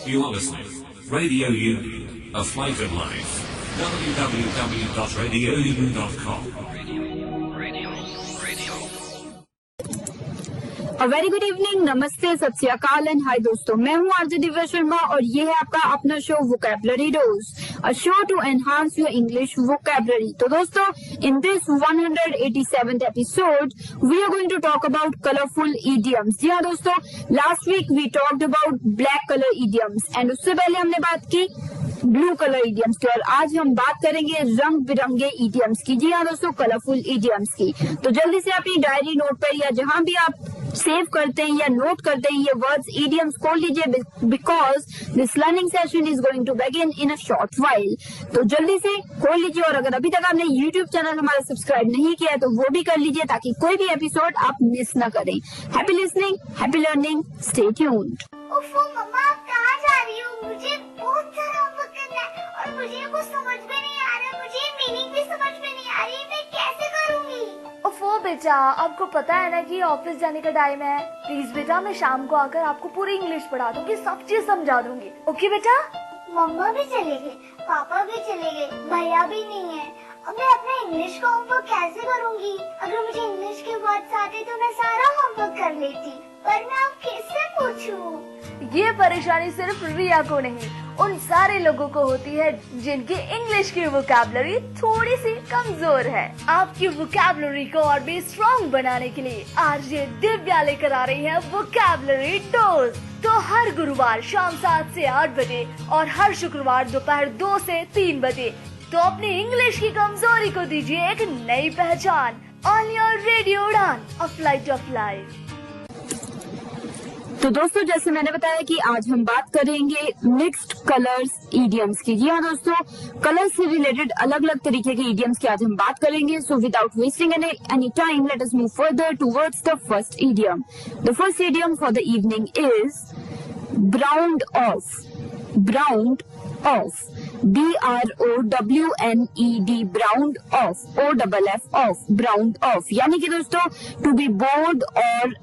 You are listening Radio U, a flight of life. www.radiou.com. Very good evening, नमस्ते, सत श्री अकाल and hi दोस्तों, मैं हूँ आरजे दिव्या शर्मा और ये है आपका अपना show vocabulary dose, a show to enhance your English vocabulary. तो दोस्तों, in this 187th episode we are going to talk about colourful idioms. जी हाँ दोस्तों, last week we talked about black colour idioms and उससे पहले हमने बात की ब्लू कलर इडियम्स की, और आज हम बात करेंगे रंग बिरंगे इडियम्स की। जी हाँ दोस्तों, कलरफुल इडियम्स की। तो जल्दी से अपनी डायरी, नोट पर या जहां भी आप सेव करते हैं या नोट करते हैं ये वर्ड्स, इडियम्स खोल लीजिए, because this learning session is going to begin in a short while. तो जल्दी से खोल लीजिए, और अगर अभी तक आपने यूट्यूब चैनल हमारा सब्सक्राइब नहीं किया है तो वो भी कर लीजिए ताकि कोई भी एपिसोड आप मिस न करें। Happy listening, happy learning, stay tuned. ओफो मम्मा, आप कहाँ जा रही हो? मुझे बहुत सारा होमवर्क करना है और मुझे कुछ समझ में नहीं आ रहा, मुझे मीनिंग भी समझ में नहीं आ रही, मैं कैसे करूँगी? ओफो बेटा, आपको पता है ना कि ऑफिस जाने का टाइम है। प्लीज बेटा, मैं शाम को आकर आपको पूरी इंग्लिश पढ़ा दूंगी, सब चीज समझा दूंगी। ओके बेटा? मम्मा भी चले गए, पापा भी चले गए, भैया भी नहीं है। अब मैं अपना इंग्लिश का होमवर्क कैसे करूँगी? अगर मुझे इंग्लिश के वर्ड्स आते तो मैं सारा होमवर्क कर लेती, पर मैं अब किससे पूछूं? ये परेशानी सिर्फ रिया को नहीं, उन सारे लोगों को होती है जिनकी इंग्लिश की वोकैबुलरी थोड़ी सी कमजोर है। आपकी वोकैबुलरी को और भी स्ट्रॉन्ग बनाने के लिए आरजे दिव्या लेकर आ रही है वोकैबुलरी डोज। तो हर गुरुवार शाम 7 से 8 बजे और हर शुक्रवार दोपहर 2 से 3 बजे तो अपनी इंग्लिश की कमजोरी को दीजिए एक नई पहचान। ऑन योर रेडियो उड़ान, अ फ्लाइट ऑफ लाइफ। तो दोस्तों, जैसे मैंने बताया कि आज हम बात करेंगे मिक्स्ड कलर्स इडियम्स की। जी हाँ दोस्तों, कलर्स से रिलेटेड अलग अलग तरीके के इडियम्स की आज हम बात करेंगे। So without wasting any time, let us move further towards the first idiom. The first idiom for the evening is browned of. Browned of, BROWNED, browned of, OFF of, browned of, यानी कि दोस्तों to be board और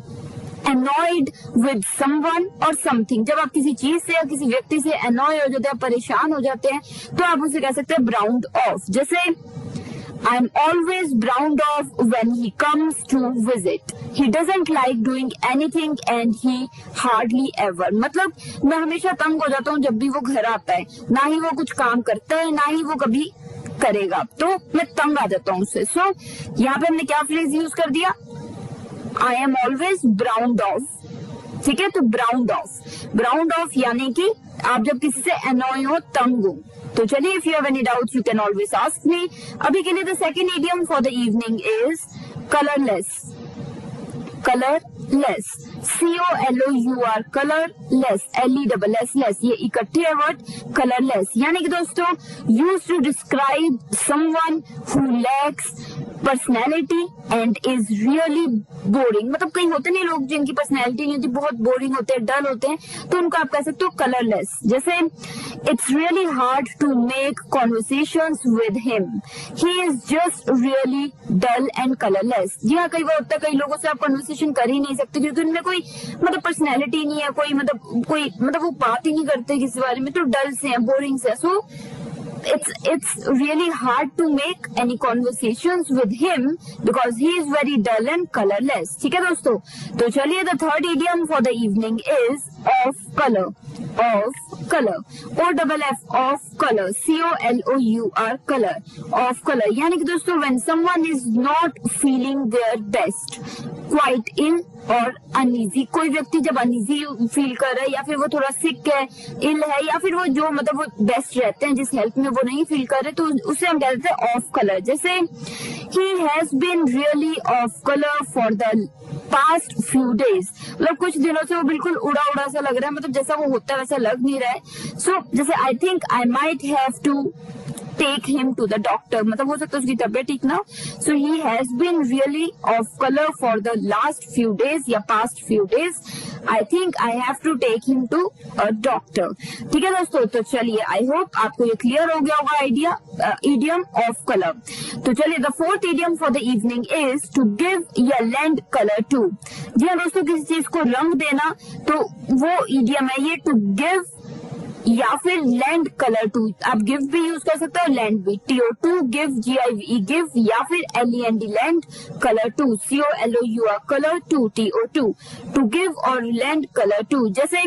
annoyed with someone or something। जब आप किसी चीज से या किसी व्यक्ति से annoy हो जाते हैं, परेशान हो जाते हैं, तो आप उसे कह सकते हैं browned off। जैसे I'm always browned off when he comes to visit. He doesn't like doing anything and he hardly ever। मतलब मैं हमेशा तंग हो जाता हूँ जब भी वो घर आता है, ना ही वो कुछ काम करता है, ना ही वो कभी करेगा, तो मैं तंग आ जाता हूँ उससे। सो यहाँ पे हमने क्या फ्रेज यूज कर दिया? I am always browned off। ठीक है, तो browned off, browned off यानी कि आप जब किसी से annoy हो, तंग हो। तो चलिए, if you have any doubts you can always ask me। अभी के लिए the second idiom for the evening is colorless। colorless, COLOUR, colorless, LESS, less, ये इकट्ठे है वर्ड colorless, यानी कि दोस्तों used to describe someone who lacks personality and is really boring. मतलब कई होते नहीं लोग जिनकी पर्सनैलिटी नहीं होती, बहुत बोरिंग होते हैं, डल होते हैं, तो उनको आप कह सकते हो कलरलेस। जैसे it's really hard to make conversations with him, he is just really dull and colourless. जी हाँ, कई बार होता है कई लोगों से आप कॉन्वर्सेशन कर ही नहीं सकते क्योंकि उनमें कोई मतलब पर्सनैलिटी नहीं है, कोई मतलब वो बात ही नहीं करते किसी बारे में, तो डल से है, बोरिंग से। सो it's really hard to make any conversations with him because he is very dull and colorless। ठीक है दोस्तों, तो चलिए, the third idiom for the evening is of color। of color, OFF of color, COLOUR, color, of color, यानी कि दोस्तों when someone is not feeling their best, quite ill और uneasy. कोई व्यक्ति जब अनईजी फील कर रहा है या फिर वो थोड़ा सिक है, इल है, या फिर वो जो मतलब वो बेस्ट रहते हैं जिस हेल्थ में वो नहीं फील कर रहे, तो उसे हम कहते हैं ऑफ कलर। जैसे he has been really off colour for the past few days, मतलब कुछ दिनों से वो बिल्कुल उड़ा उड़ा सा लग रहा है, मतलब जैसा वो होता है वैसा लग नहीं रहा है। सो जैसे I think I might have to take him to the doctor, मतलब हो सकता है उसकी तबियत ठीक ना हो। So he has been really off colour for the last few days या past few days. I think I have to take him to a doctor. ठीक है दोस्तों, तो चलिए आई होप आपको ये क्लियर हो गया होगा आइडिया इडियम ऑफ कलर। तो चलिए the fourth idiom for the evening is to give या लेंड कलर टू। जी हाँ दोस्तों, किसी चीज को रंग देना तो वो इडियम है ये, टू गिव या फिर लैंड कलर टू। आप गिव भी यूज कर सकते हो, लैंड भी, TO2 गिव, GIVE गिव, या फिर LEND lend colour to, COLOUR colour to, TO2 to give और लैंड कलर टू। जैसे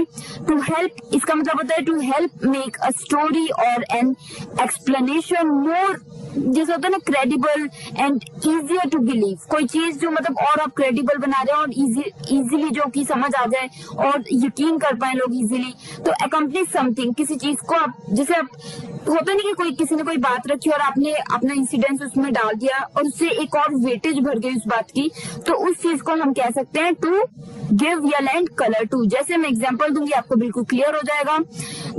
टू हेल्प, इसका मतलब होता है to help make a story और एन एक्सप्लेनेशन मोर, जैसे होता है ना credible and easier to believe. कोई चीज जो मतलब और आप क्रेडिबल बना रहे हो और इजीली जो कि समझ आ जाए और यकीन कर पाए लोग इजीली। तो अकम्प्लिश समथिंग, किसी चीज को आप, जैसे आप होता नहीं कि कोई किसी ने कोई बात रखी और आपने अपना इंसिडेंस उसमें डाल दिया और उससे एक और वेटेज भर गई उस बात की, तो उस चीज को हम कह सकते हैं टू गिव या लैंड कलर टू। जैसे मैं एग्जांपल दूंगी आपको बिल्कुल क्लियर हो जाएगा।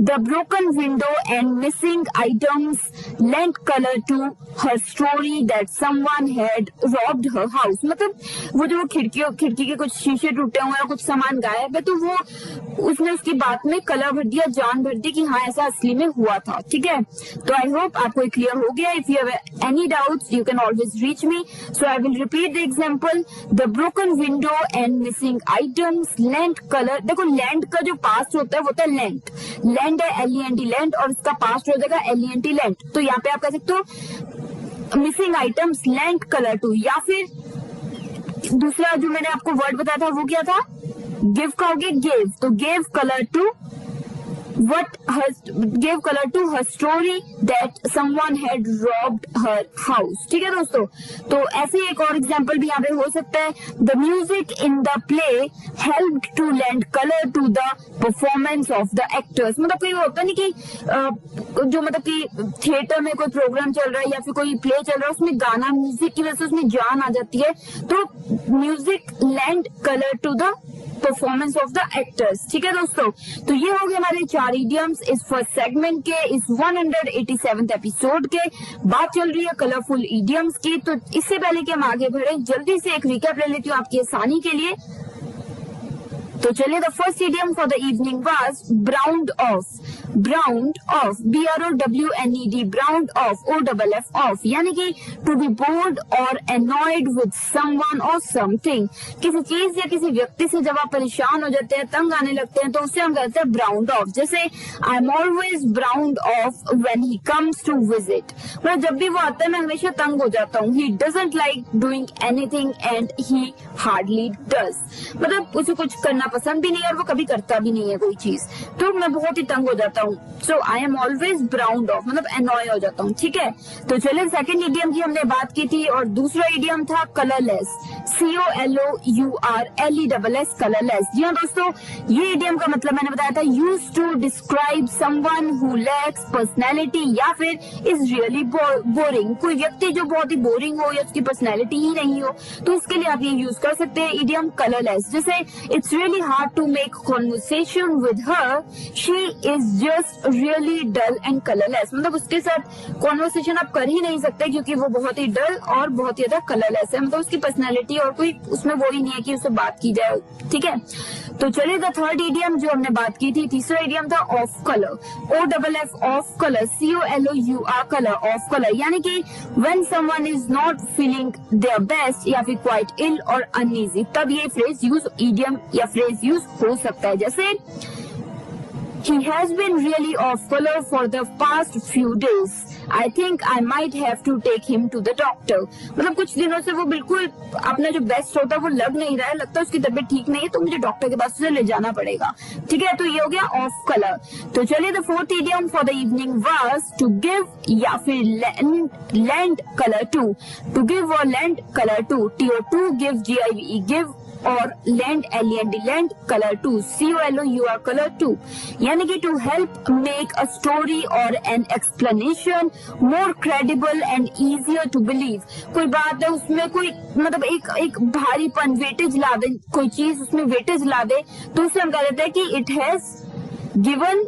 The broken window and missing items lend colour to her story that someone had robbed her house. मतलब वो जो खिड़की के कुछ शीशे टूटे हुए हैं, कुछ सामान गायब है, तो वो उसने उसकी बात में कलर भर दिया, जान भर दी कि हाँ ऐसा असली में हुआ था। ठीक है, तो आई होप आपको क्लियर हो गया। If you have any doubts you can always reach me, so I will repeat the example. The broken window and missing items lend colour. देखो लैंड का जो पास्ट होता है वो होता है लेंड, लैंड है LEND लैंड, और इसका पास्ट हो जाएगा LENT लैंड। तो यहाँ पे आप कह सकते हो missing items lend colour to, या फिर दूसरा जो मैंने आपको वर्ड बताया था वो क्या था, गिव का हो गया गिव, तो give colour to gave color to her story that someone had robbed her house। ठीक है दोस्तों, तो ऐसे एक और एग्जांपल भी यहाँ पे हो सकता है। The music in the play helped to lend color to the performance of the actors। मतलब कोई होता नहीं कि जो मतलब कि थिएटर में कोई प्रोग्राम चल रहा है या फिर कोई प्ले चल रहा है, उसमें गाना म्यूजिक की वजह से उसमें जान आ जाती है, तो music lend color to the performance of the actors. ठीक है दोस्तों, तो ये हो गए हमारे 4 इडियम्स इस फर्स्ट सेगमेंट के, इस 187th एपिसोड के। बात चल रही है कलरफुल इडियम्स की, तो इससे पहले कि हम आगे बढ़े जल्दी से एक रिकैप ले लेती हूँ आपकी आसानी के लिए। तो चलिए, the first idiom for the evening was browned of. Browned of, BROWNED, browned of, OFF of, यानी कि टू बी बोर्ड और एनॉयड विद समवन और समथिंग। किसी चीज या किसी व्यक्ति से जब आप परेशान हो जाते हैं, तंग आने लगते हैं, तो उससे हम कहते हैं ब्राउन्ड ऑफ। जैसे I am always browned off when he comes to visit, मतलब जब भी वो आता है मैं हमेशा तंग हो जाता हूँ। He doesn't like doing anything and he hardly does, मतलब उसे कुछ करना पसंद भी नहीं है और वो कभी करता भी नहीं है कोई चीज, तो मैं बहुत ही तंग हो जाता हूँ। So I am always browned off, मतलब एनॉय हो जाता हूँ। ठीक है, तो चलिए सेकंड इडियम की हमने बात की थी, और दूसरा इडियम था कलरलेस, COLOURLESS, कलरलेस। जी हाँ दोस्तों, ये इडियम का मतलब मैंने बताया था used to describe someone who lacks personality या फिर इज रियली बोरिंग। कोई व्यक्ति जो बहुत ही बोरिंग हो या उसकी पर्सनैलिटी ही नहीं हो, तो उसके लिए आप ये यूज कर सकते हैं इडियम कलरलेस। जैसे it's really hard to make conversation with her, she is just really dull and colourless, मतलब उसके साथ कॉन्वर्सेशन आप कर ही नहीं सकते क्योंकि वो बहुत ही डल और बहुत ही ज्यादा कलरलेस है, मतलब उसकी पर्सनैलिटी और कोई उसमें वो ही नहीं है कि उससे बात की जाए। ठीक है, तो चलिए द थर्ड इडियम जो हमने बात की थी, तीसरा इडियम था of colour, OFF of colour, COLOUR colour, of colour, यानी कि when someone is not feeling their best या फिर क्वाइट इल और अनईजी, तब ये फ्रेज यूज, इडियम या फ्रेज यूज हो सकता है। जैसे he has been really off color for the past few days. I think I might have to take him to the doctor. मतलब कुछ दिनों से वो बिल्कुल अपना जो बेस्ट होता है वो लग नहीं रहा है, लगता है उसकी तबीयत ठीक नहीं है, तो मुझे डॉक्टर के पास उसे ले जाना पड़ेगा। ठीक है, तो ये हो गया ऑफ कलर। तो चलिए the fourth idiom for the evening was to give या फिर lend colour to, to give और lend colour to, TO2 give, GIVE give, और lend LEND lend colour to, COLOUR colour to, यानी कि to help make a story और an explanation more credible and easier to believe. कोई बात है उसमें कोई मतलब एक भारीपन, वेटेज ला दे, कोई चीज उसमें वेटेज ला दे, तो उससे हम कह देते हैं कि इट हैज गिवन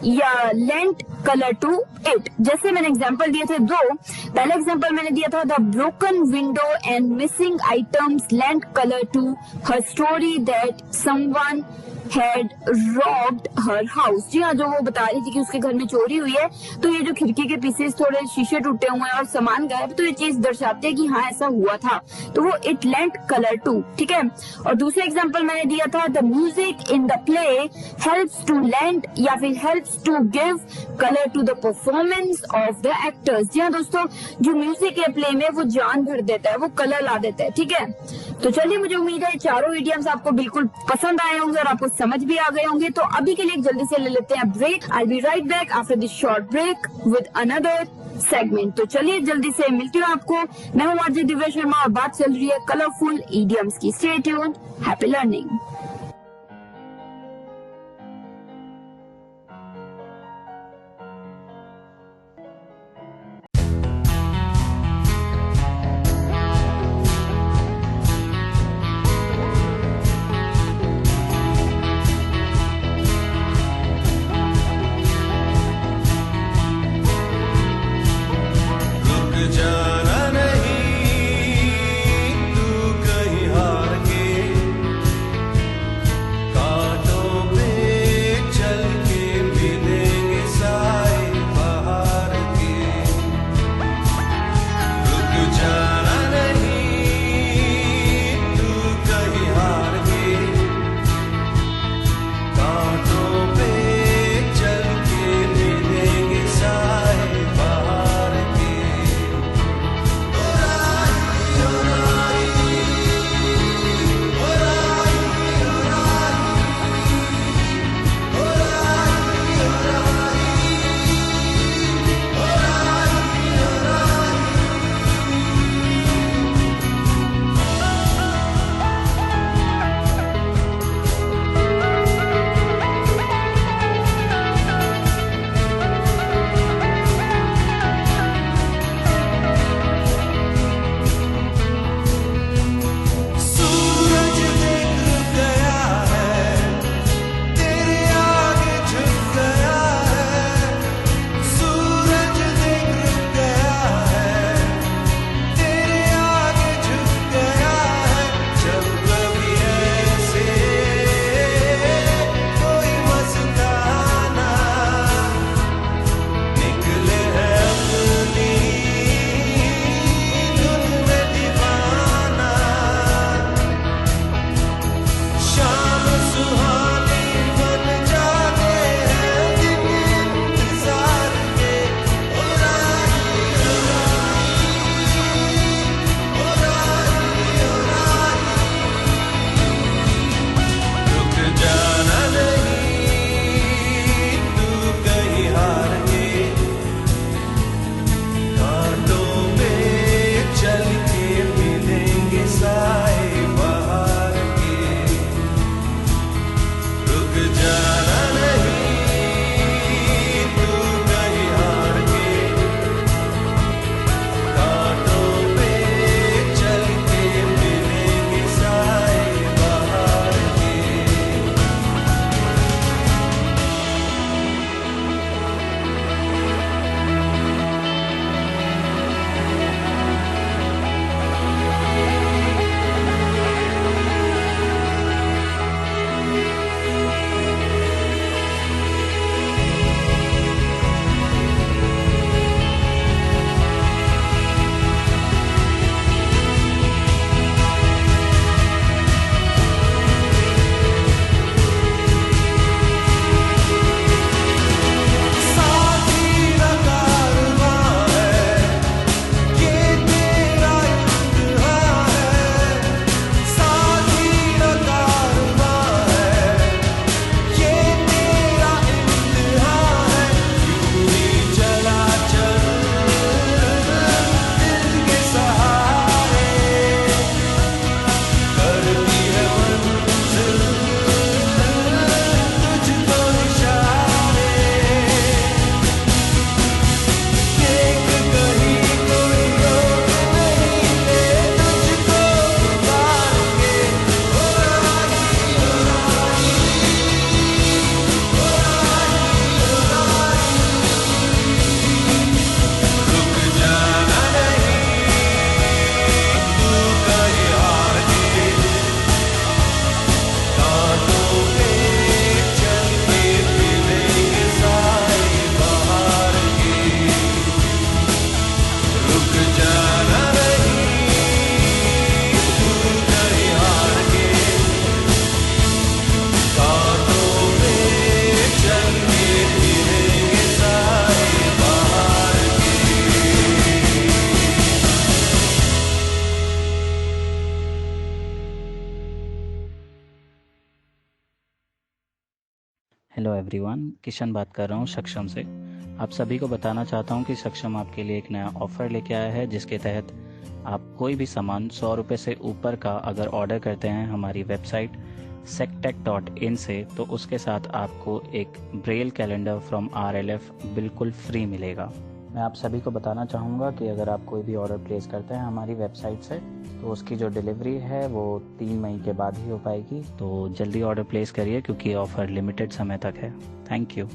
या लेंट कलर टू इट। जैसे मैंने एग्जांपल दिए थे दो। पहला एग्जांपल मैंने दिया था the broken window and missing items lent colour to her story that someone had robbed her house. जी हाँ, जो वो बता रही थी कि उसके घर में चोरी हुई है, तो ये जो खिड़की के पीसेस थोड़े शीशे टूटे हुए हैं और सामान गायब, तो ये चीज दर्शाते हैं कि हाँ ऐसा हुआ था, तो वो इट लेंट कलर टू। ठीक है। और दूसरा एग्जांपल मैंने दिया था the music in the play helps to lent या फिर helps to give colour to the performance of the actors. जी हाँ दोस्तों, जो म्यूजिक है प्ले में वो जान भर देता है, वो कलर ला देता है। ठीक है, तो चलिए, मुझे उम्मीद है चारों इडियम्स आपको बिल्कुल पसंद आए होंगे और आपको समझ भी आ गए होंगे। तो अभी के लिए जल्दी से ले लेते हैं break. I be right back after this short break with another segment. तो चलिए जल्दी से मिलती हूँ आपको। मैं हूँ आरजे दिव्या शर्मा और बात चल रही है कलरफुल इडियम्स की। Stay tuned, happy learning. जाना नहीं तू कहीं हार के, हेलो एवरीवन, किशन बात कर रहा हूँ सक्षम से। आप सभी को बताना चाहता हूँ कि सक्षम आपके लिए एक नया ऑफ़र लेके आया है, जिसके तहत आप कोई भी सामान 100 रुपये से ऊपर का अगर ऑर्डर करते हैं हमारी वेबसाइट sectech.in से, तो उसके साथ आपको एक ब्रेल कैलेंडर फ्रॉम RLF बिल्कुल फ्री मिलेगा। मैं आप सभी को बताना चाहूँगा कि अगर आप कोई भी ऑर्डर प्लेस करते हैं हमारी वेबसाइट से, तो उसकी जो डिलीवरी है वो 3 मई के बाद ही हो पाएगी। तो जल्दी ऑर्डर प्लेस करिए क्योंकि ऑफ़र लिमिटेड समय तक है। Thank you.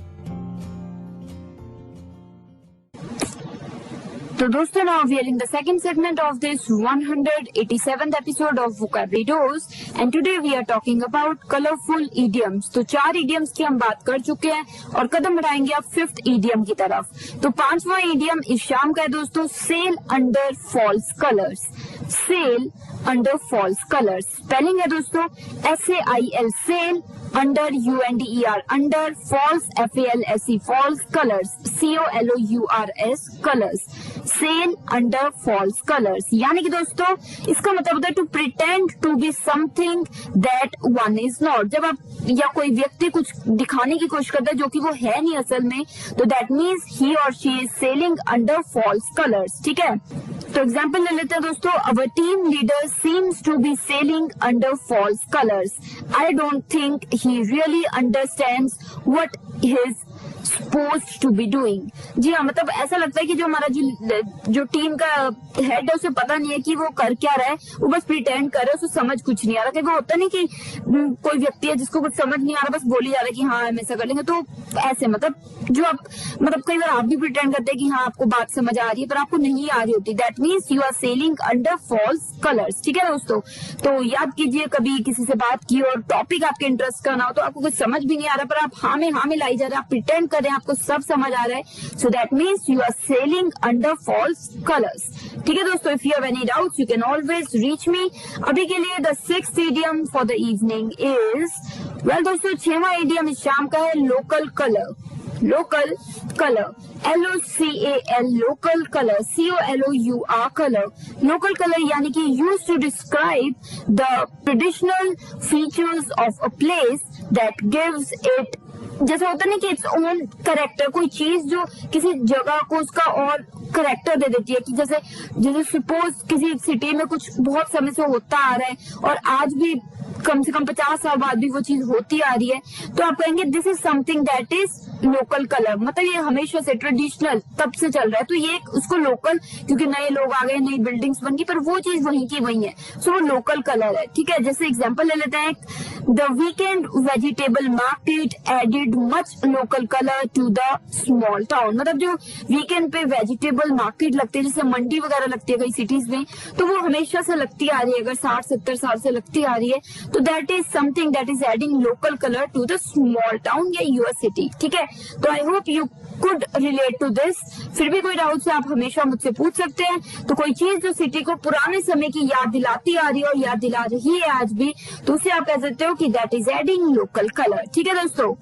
तो दोस्तों, now we are in the second segment of this 187th episode of Vocabulary Dose, and today we are talking about colorful idioms। तो 4 idioms की हम बात कर चुके हैं और कदम बढ़ाएंगे आप 5th idiom की तरफ। तो 5वां idiom इस शाम का है दोस्तों, sail under false colors। sail under false colors spelling है दोस्तों SAIL sail, under UNDER under, false FALSE false, colors COLOURS colors। sail under false colors यानी कि दोस्तों इसका मतलब होता है to pretend to be something that one is not. जब आप या कोई व्यक्ति कुछ दिखाने की कोशिश करता है जो कि वो है नहीं असल में, तो दैट मीन्स ही और she is sailing under false colours. ठीक है, तो एग्जाम्पल ले लेते हैं दोस्तों, our team leader seems to be sailing under false colours. I don't think he really understands what his supposed to be doing। जी हाँ, मतलब ऐसा लगता है कि जो हमारा जो टीम का हेड है उसे पता नहीं है कि वो कर क्या रहा है, वो बस प्रिटेंड कर रहा है, उसे समझ कुछ नहीं आ रहा। वो होता नहीं कि कोई व्यक्ति है जिसको कुछ समझ नहीं आ रहा, बस बोली जा रहा है कि हाँ हम ऐसा कर लेंगे। तो ऐसे मतलब कई बार आप भी प्रिटेंड करते हैं कि हाँ आपको बात समझ आ रही है पर आपको नहीं आ रही होती। That means you are sailing under false colours. ठीक है दोस्तों, तो याद कीजिए कभी किसी से बात की और टॉपिक आपके इंटरेस्ट का ना हो, तो आपको कुछ समझ भी नहीं आ रहा पर आप हाँ में लाई जा रहे हैं, आप प्रिटेंड कर रहे हैं आपको सब समझ आ रहा है। So that means you are sailing under false colours. ठीक है दोस्तों, if you have any doubts you can always reach me. अभी के लिए the 6th idiom for the evening is, well दोस्तों 6वां idiom इस शाम का है local colour. Local colour LOCAL local colour COLOUR colour. Local colour यानी कि use to describe the traditional features of a place that gives it, जैसा होता है कि इट्स ओन करेक्टर, कोई चीज जो किसी जगह को उसका और करेक्टर दे देती है। कि जैसे सपोज किसी सिटी में कुछ बहुत समय से होता आ रहा है और आज भी कम से कम 50 साल बाद भी वो चीज होती आ रही है, तो आप कहेंगे this is something that is local colour. मतलब ये हमेशा से ट्रेडिशनल तब से चल रहा है, तो ये उसको लोकल, क्योंकि नए लोग आ गए, नई बिल्डिंग्स बन गई, पर वो चीज वहीं की वहीं है, सो वो लोकल कलर है। ठीक है, जैसे एग्जांपल ले लेते हैं, the weekend vegetable market added much local colour to the small town. मतलब जो वीकेंड पे वेजिटेबल मार्केट लगती है, जैसे मंडी वगैरह लगती है कई सिटीज में, तो वो हमेशा से लगती आ रही है, अगर 60-70 साल से लगती आ रही है, तो that is something that is adding local colour to the small town या यूर सिटी। ठीक है, तो I hope you could relate to this. फिर भी कोई डाउट्स है आप हमेशा मुझसे पूछ सकते हैं। तो कोई चीज जो सिटी को पुराने समय की याद दिलाती आ रही है और याद दिला रही है आज भी, तो उसे आप कह सकते हो कि that is adding local colour. ठीक है दोस्तों,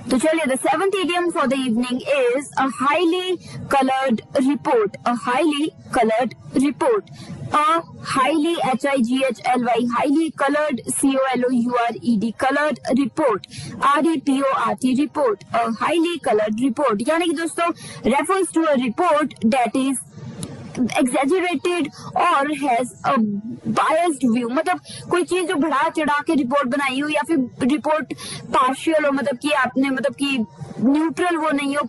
तो चलिए the 7th idiom for the evening is a highly coloured report. A highly coloured report, a highly HIGHLY highly colored COLOURED colored report, REPORT report, a highly colored report यानी कि दोस्तों refers to a report that is exaggerated or has a biased view। मतलब कोई चीज जो बढ़ा चढ़ा के रिपोर्ट बनाई हो या फिर रिपोर्ट पार्शियल हो, मतलब कि आपने मतलब कि न्यूट्रल वो नहीं हो,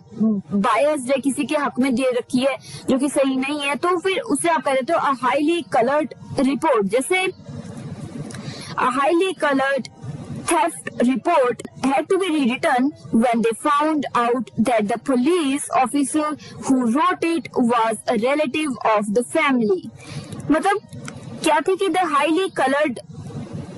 बायस्ड है, किसी के हक में दे रखी है जो कि सही नहीं है, तो फिर उसे आप कह देते हो अ हाईली कलर्ड रिपोर्ट। जैसे a highly coloured theft report had to be rewritten when they found out that the police officer who wrote it was a relative of the family। मतलब क्या थी कि द हाईली कलर्ड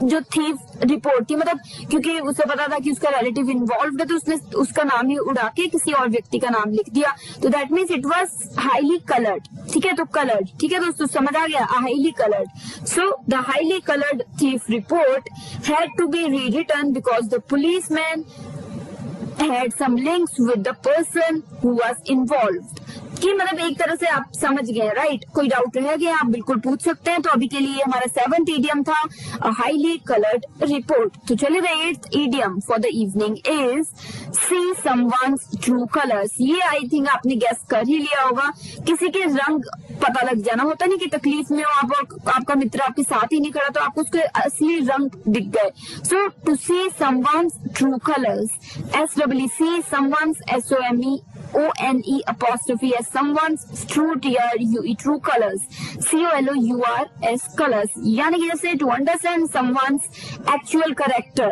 जो thief report थी, मतलब क्योंकि उसे पता था कि उसका रिलेटिव इन्वॉल्व है, तो उसने उसका नाम ही उड़ा के किसी और व्यक्ति का नाम लिख दिया, तो that means it was highly coloured. ठीक है, तो कलर्ड, ठीक है दोस्तों, समझ आ गया, highly coloured. So the highly coloured thief report had to be rewritten because the policeman had some links with the person who was involved। कि मतलब एक तरह से आप समझ गए, राइट? कोई डाउट रह गया आप बिल्कुल पूछ सकते हैं। तो अभी के लिए हमारा 7th इडियम था हाईली कलर्ड रिपोर्ट। तो चलिए the 8th idiom for the evening is see someone's true colours. ये आई थिंक आपने गेस कर ही लिया होगा, किसी के रंग पता लग जाना। होता नहीं कि तकलीफ में हो आप और आपका मित्र आपके साथ ही नहीं खड़ा तो आपको उसके असली रंग दिख गए। So to see someone's true colours, SEE someone's SOMEONE' someone's true TRUE true colors, COLOURS colors, यानी कि जैसे to understand someone's actual character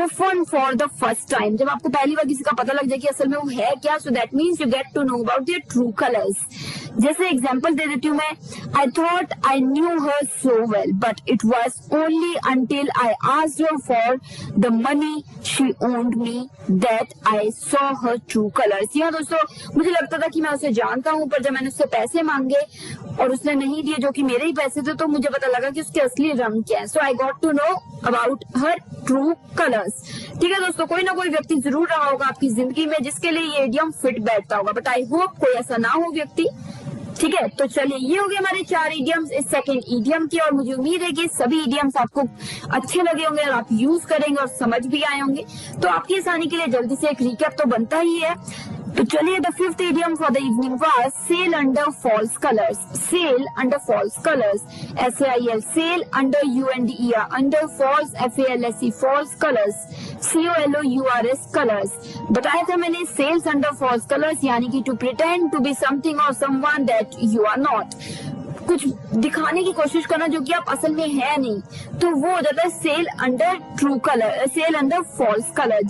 often for the first time, जब आपको पहली बार किसी का पता लग जाए कि असल में वो है क्या, so that means you get to know about their true colors। जैसे एग्जाम्पल दे देती हूँ मैं, I thought I knew her so well, but it was only until I asked her for the money she owed me that I saw her true colors। यहाँ दोस्तों मुझे लगता था कि मैं उसे जानता हूँ, पर जब मैंने उससे पैसे मांगे और उसने नहीं दिए, जो कि मेरे ही पैसे थे, तो मुझे पता लगा कि उसके असली रंग क्या है। So I got to know about her true colours. ठीक है दोस्तों, कोई ना कोई व्यक्ति जरूर रहा होगा आपकी जिंदगी में जिसके लिए ये इडियम फिट बैठता होगा, बट आई होप कोई ऐसा ना हो व्यक्ति। ठीक है, तो चलिए ये हो गए हमारे 4 इडियम्स इस 2nd इडियम की, और मुझे उम्मीद है कि सभी इडियम्स आपको अच्छे लगे होंगे और आप यूज करेंगे और समझ भी आए होंगे। तो आपकी आसानी के लिए जल्दी से एक रिकैप तो बनता ही है। तो चलिए the 5th idiom for the evening was sail under false colours. Sail under false colours, SAIL, sail under UNDER, under false FALSE, false colours, COLOURS colours. बताया था मैंने सेल्स अंडर फॉल्स कलर्स यानी कि to pretend to be something और someone that you are not, कुछ दिखाने की कोशिश करना जो कि आप असल में है नहीं, तो वो हो जाता है sail under true colour, sail under false colour.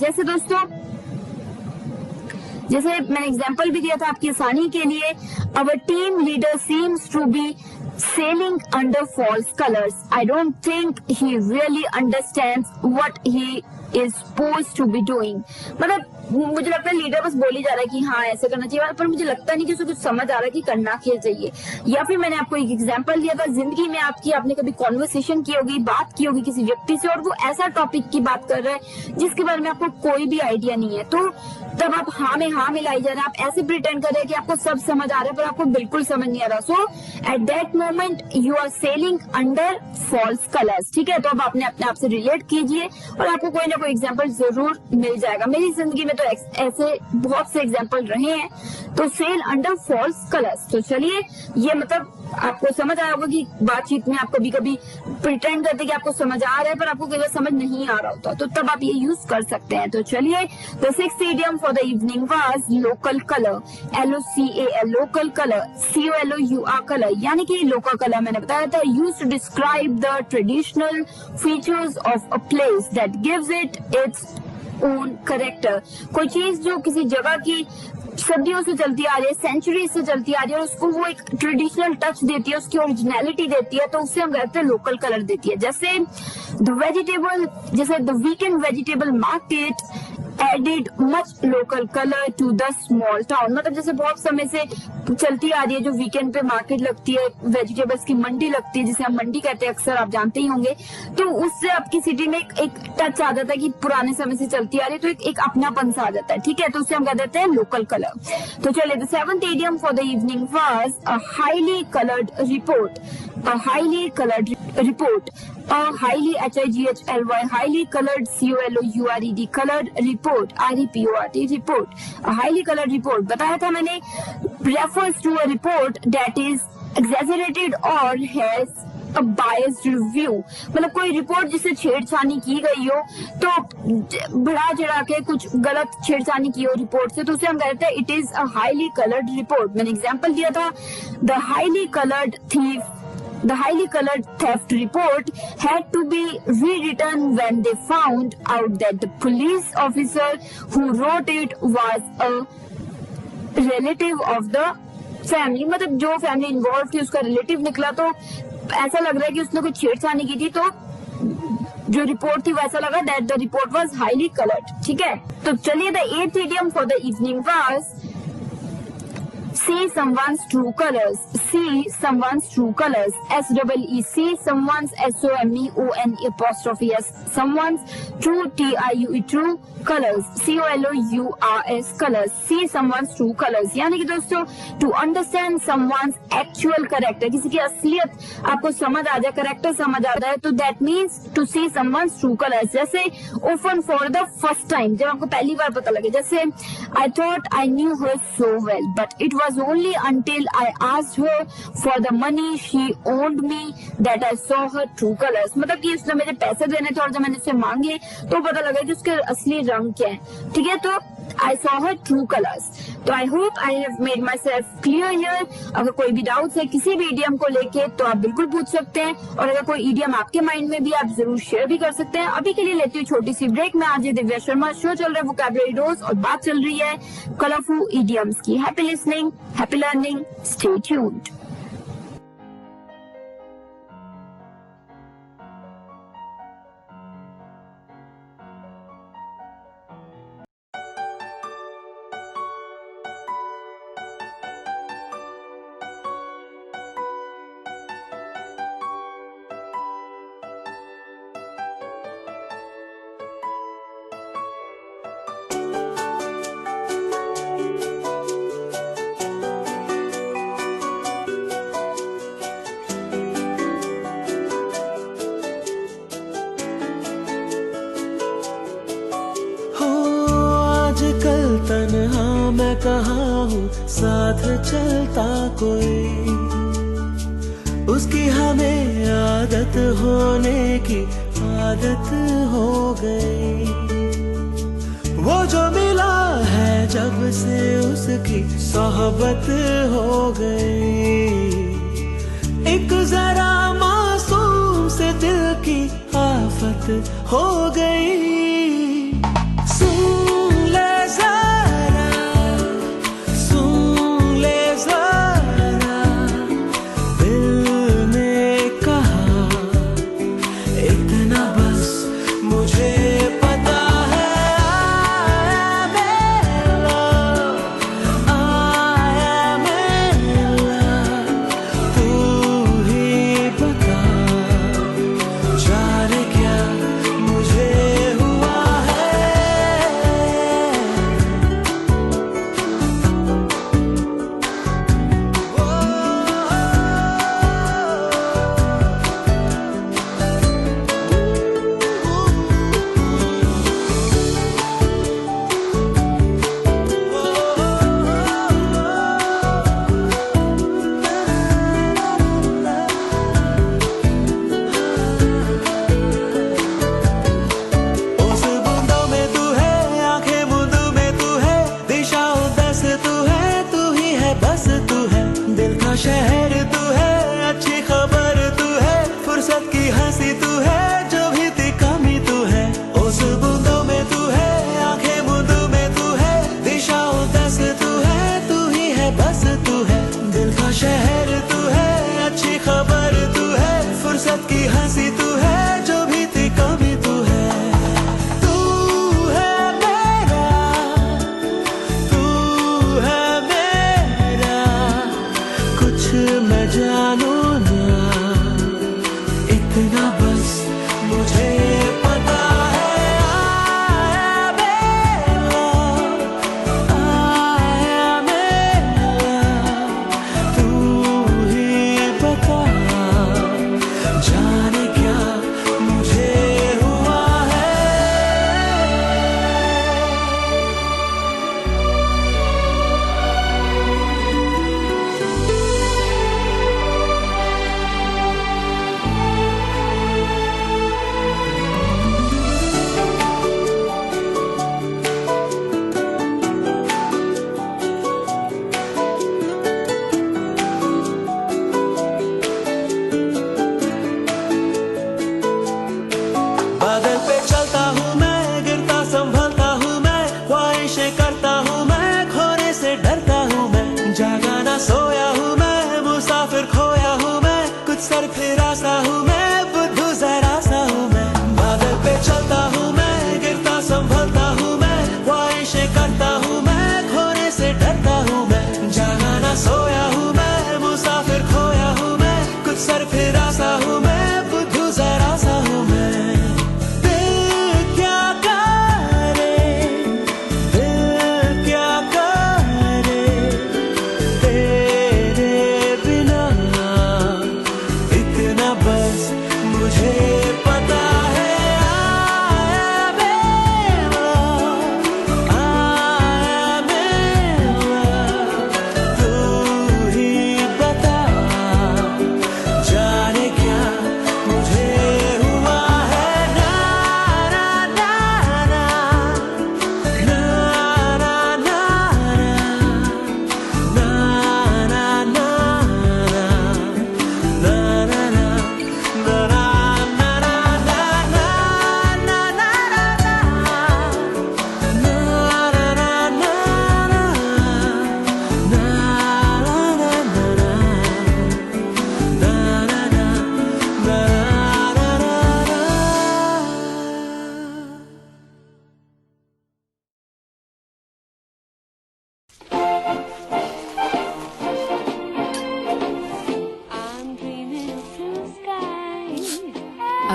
जैसे मैंने एग्जांपल भी दिया था आपकी आसानी के लिए, our team leader seems to be sailing under false colors. I don't think he really understands what he is supposed to be doing। मतलब मुझे लगता है लीडर बस बोली जा रहा है कि हाँ ऐसे करना चाहिए, पर मुझे लगता नहीं कि उसे कुछ समझ आ रहा है कि करना क्या चाहिए। या फिर मैंने आपको एक एग्जांपल दिया था, जिंदगी में आपने कभी कॉन्वर्सेशन की होगी, बात की होगी किसी व्यक्ति से, और वो ऐसा टॉपिक की बात कर रहा है जिसके बारे में आपको कोई भी आइडिया नहीं है, तो तब आप हाँ में मिलाई जा रहे हैं, आप ऐसे प्रिटेंड कर रहे हैं कि आपको सब समझ आ रहा है पर आपको बिल्कुल समझ नहीं आ रहा। So at that moment you are sailing under false colours. ठीक है, तो अब आपने अपने आप से रिलेट कीजिए और आपको कोई ना कोई एग्जाम्पल जरूर मिल जाएगा। मेरी जिंदगी में तो ऐसे बहुत से एग्जाम्पल रहे हैं। तो सेल अंडर फॉल्स कलर्स, तो चलिए ये मतलब आपको समझ आया होगा कि बातचीत में आप कभी कभी प्रिटेंड करते कि आपको समझ आ रहा है पर आपको कई बार समझ नहीं आ रहा होता, तो तब आप ये यूज कर सकते हैं। तो चलिए the 6th idiom for the evening was local colour, LOCAL, local colour, COLOUR colour, यानी कि लोकल कलर मैंने बताया था used to describe the traditional features of a place that gives it its own character. कोई चीज जो किसी जगह की सदियों से चलती आ रही है, सेंचुरी से चलती आ रही है, और उसको वो एक ट्रेडिशनल टच देती है, उसकी ओरिजिनलिटी देती है, तो उससे हम कहते हैं लोकल कलर देती है। जैसे the weekend vegetable market added much local colour to the small town. मतलब जैसे बहुत समय से चलती आ रही है जो वीकेंड पे मार्केट लगती है, वेजिटेबल्स की मंडी लगती है जिसे हम मंडी कहते हैं, अक्सर आप जानते ही होंगे, तो उससे आपकी सिटी में एक टच आ जाता है कि पुराने समय से चलती आ रही है, तो एक अपनापन सा आ जाता है। ठीक है, तो उससे हम कह देते हैं लोकल कलर। तो चलिए the 7th idiom for the evening was a highly coloured report. A highly coloured report, a highly HIGHLY, highly colored COLOURED, colored report, REPORT, report, a highly colored report। बताया था मैंने refers to a report that is exaggerated or has a biased review। मतलब कोई report जिससे छेड़छानी की गई हो, तो बढ़ा चढ़ा के कुछ गलत छेड़छानी की हो रिपोर्ट से, तो उसे हम कहते हैं it is a highly coloured report. मैंने एग्जांपल दिया था, the highly colored theft report had to be rewritten when they found out that the police officer who wrote it was a relative of the family। मतलब जो family involve थी उसका relative निकला, तो ऐसा लग रहा है कि उसने कुछ छेड़छानी की थी, तो जो रिपोर्ट थी वैसा लगा that the report was highly coloured. ठीक है, तो चलिए the 8th idiom for the evening was see someone's true colors. See someone's true colors. SEE, someone's SOMEONE'. Someone's true, TIUE, true colors. COLOURS, colors. See someone's true colors. यानी कि दोस्तों to understand someone's actual character, किसी की असलियत आपको समझ आ जाए, character समझ आ जाए, तो that means to see someone's true colors. जैसे often for the first time, जब आपको पहली बार पता लगे, जैसे I thought I knew her so well, but it was only until I asked her for the money she owed me that I saw her true colors. मतलब कि उसने मुझे पैसे देने थे और जब मैंने उससे मांगे तो पता लगा कि उसके असली रंग क्या है. ठीक है, तो I saw her true colors. तो I hope I have made myself clear here. अगर कोई भी डाउट्स है किसी भी इडियम को लेके तो आप बिल्कुल पूछ सकते हैं, और अगर कोई इडियम आपके माइंड में भी आप जरूर शेयर भी कर सकते हैं. अभी के लिए लेती हूँ छोटी सी ब्रेक में. आज दिव्या शर्मा, शो चल रहा है वोकैबुलरी डोज और बात चल रही है कलरफुल इडियम्स की. Happy listening, happy learning, stay tuned. तन्हा मैं कहाँ हूँ, साथ चलता कोई, उसकी हमें आदत होने की आदत हो गई. वो जो मिला है जब से उसकी सोहबत हो गई. एक जरा मासूम से दिल की आफत हो गई. शहर तू है, अच्छी खबर तू है, फुर्सत की हंसी तू है, जो भी थी कमी तू है. उस बूंदों में तू है, आंखें मूंदों में तू है, दिशा उदास तू है, तू ही है बस तू है. दिल का शहर तू है, अच्छी खबर तू है, फुर्सत की हंसी तू है, जो भी थी कमी तू है. मैं जानू ना इतना बस मुझे पता है.